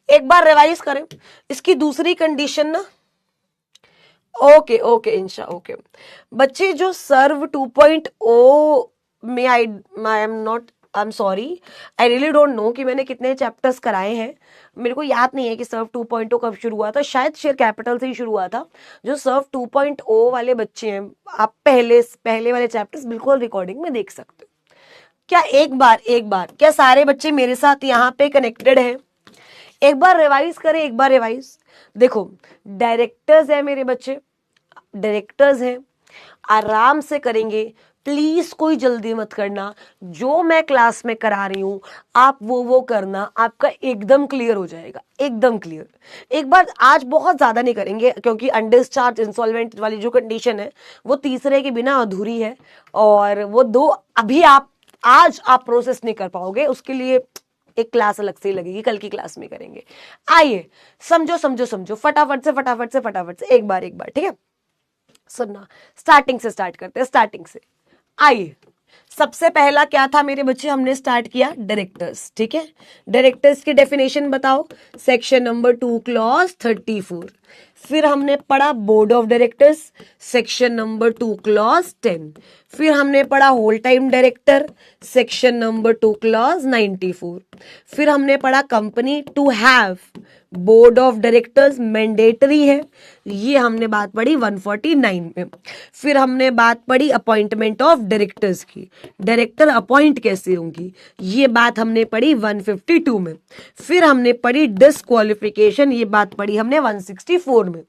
एक बार रिवाइज करें इसकी दूसरी कंडीशन ना। ओके ओके इंशा, ओके बच्चे, जो सर्व 2.0 में I am sorry, I really don't know कि मैंने कितने चैप्टर्स कराए हैं। मेरे को याद नहीं है कि सर्व 2.0 कब शुरू हुआ था, शायद शेयर कैपिटल से ही शुरू हुआ था। जो सर्व 2.0 वाले बच्चे हैं, आप पहले वाले चैप्टर्स बिल्कुल रिकॉर्डिंग में देख सकते हो। क्या एक बार क्या सारे बच्चे मेरे साथ यहाँ पे कनेक्टेड हैं? एक बार रिवाइज करें, एक बार रिवाइज। देखो डायरेक्टर्स है मेरे बच्चे, डायरेक्टर्स हैं, आराम से करेंगे, प्लीज कोई जल्दी मत करना। जो मैं क्लास में करा रही हूं आप वो करना, आपका एकदम क्लियर हो जाएगा, एकदम क्लियर। एक बार आज बहुत ज्यादा नहीं करेंगे क्योंकि अनडिस्चार्ज इंसॉल्वेंट वाली जो कंडीशन है वो तीसरे के बिना अधूरी है, और वो दो अभी आज आप प्रोसेस नहीं कर पाओगे, उसके लिए एक क्लास अलग से ही लगेगी, कल की क्लास में करेंगे। आइए समझो समझो समझो, फटाफट से एक बार, ठीक है, सुनना। स्टार्टिंग से स्टार्ट करते हैं, स्टार्टिंग से। आइए, सबसे पहला क्या था मेरे बच्चे? हमने स्टार्ट किया डायरेक्टर्स, ठीक है। डायरेक्टर्स की डेफिनेशन बताओ, सेक्शन नंबर 2 क्लॉज 34। फिर हमने पढ़ा board of directors, section number 2 clause 10। फिर हमने पढ़ा whole time director, section number 2 clause 94। फिर हमने पढ़ा company to have board of directors mandatory है, ये हमने बात पढ़ी 149 में। फिर हमने बात पढ़ी अपॉइंटमेंट ऑफ डायरेक्टर्स की, डायरेक्टर अपॉइंट कैसे होंगी, ये बात हमने पढ़ी 152 में। फिर हमने पढ़ी डिस्क्वालिफिकेशन, ये बात पढ़ी हमने 164 में।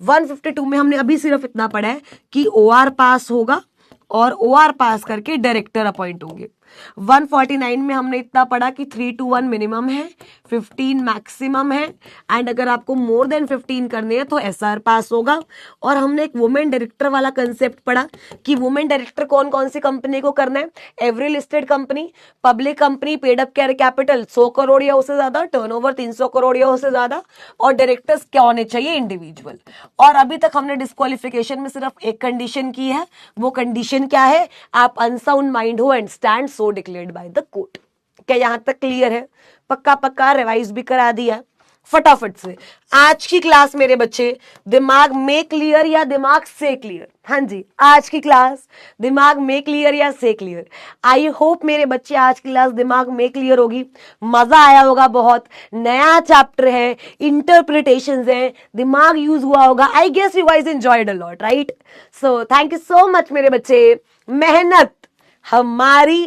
152 में हमने अभी सिर्फ इतना पढ़ा है कि ओआर पास होगा और ओआर पास करके डायरेक्टर अपॉइंट होंगे। 149 में हमने इतना पढ़ा कि 3 to 1 मिनिमम है, 15 मैक्सिमम है, एंड अगर आपको मोर देन 15 करने हैं तो एसआर पास होगा। और हमने एक वुमेन डायरेक्टर वाला कंसेप्ट पढ़ा कि वुमेन डायरेक्टर कौन कौन सी कंपनी को करना है, every listed company, public company, paid up capital 100 crore या उससे ज्यादा, टर्नओवर 300 करोड़ या उससे ज्यादा, और डायरेक्टर्स क्या होने चाहिए? इंडिविजुअल। और अभी तक हमने डिस्क्वालिफिकेशन में सिर्फ एक कंडीशन की है, वो कंडीशन क्या है? आप अनसाउंड माइंड हो and stand declared by the court. क्या यहां तक क्लियर है? पक्का पक्का रिवाइज भी करा दिया। फटाफट से। आज की क्लास मेरे बच्चे दिमाग में क्लियर या दिमाग से क्लियर? हाँ जी, आज की क्लास दिमाग में क्लियर या से क्लियर? आई होप मेरे बच्चे आज की क्लास दिमाग में क्लियर होगी, मजा आया होगा बहुत। नया चैप्टर है, इंटरप्रिटेशंस है, दिमाग यूज हुआ होगा। I guess you guys enjoyed a lot, right? So thank you so much मेरे बच्चे। मेहनत हमारी,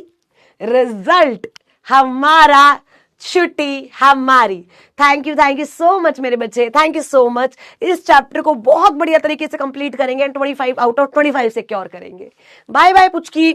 रिजल्ट हमारा, छुट्टी हमारी। थैंक यू सो मच मेरे बच्चे, थैंक यू सो मच। इस चैप्टर को बहुत बढ़िया तरीके से कंप्लीट करेंगे एंड 25 आउट ऑफ 25 सिक्योर करेंगे। Bye bye Puchki.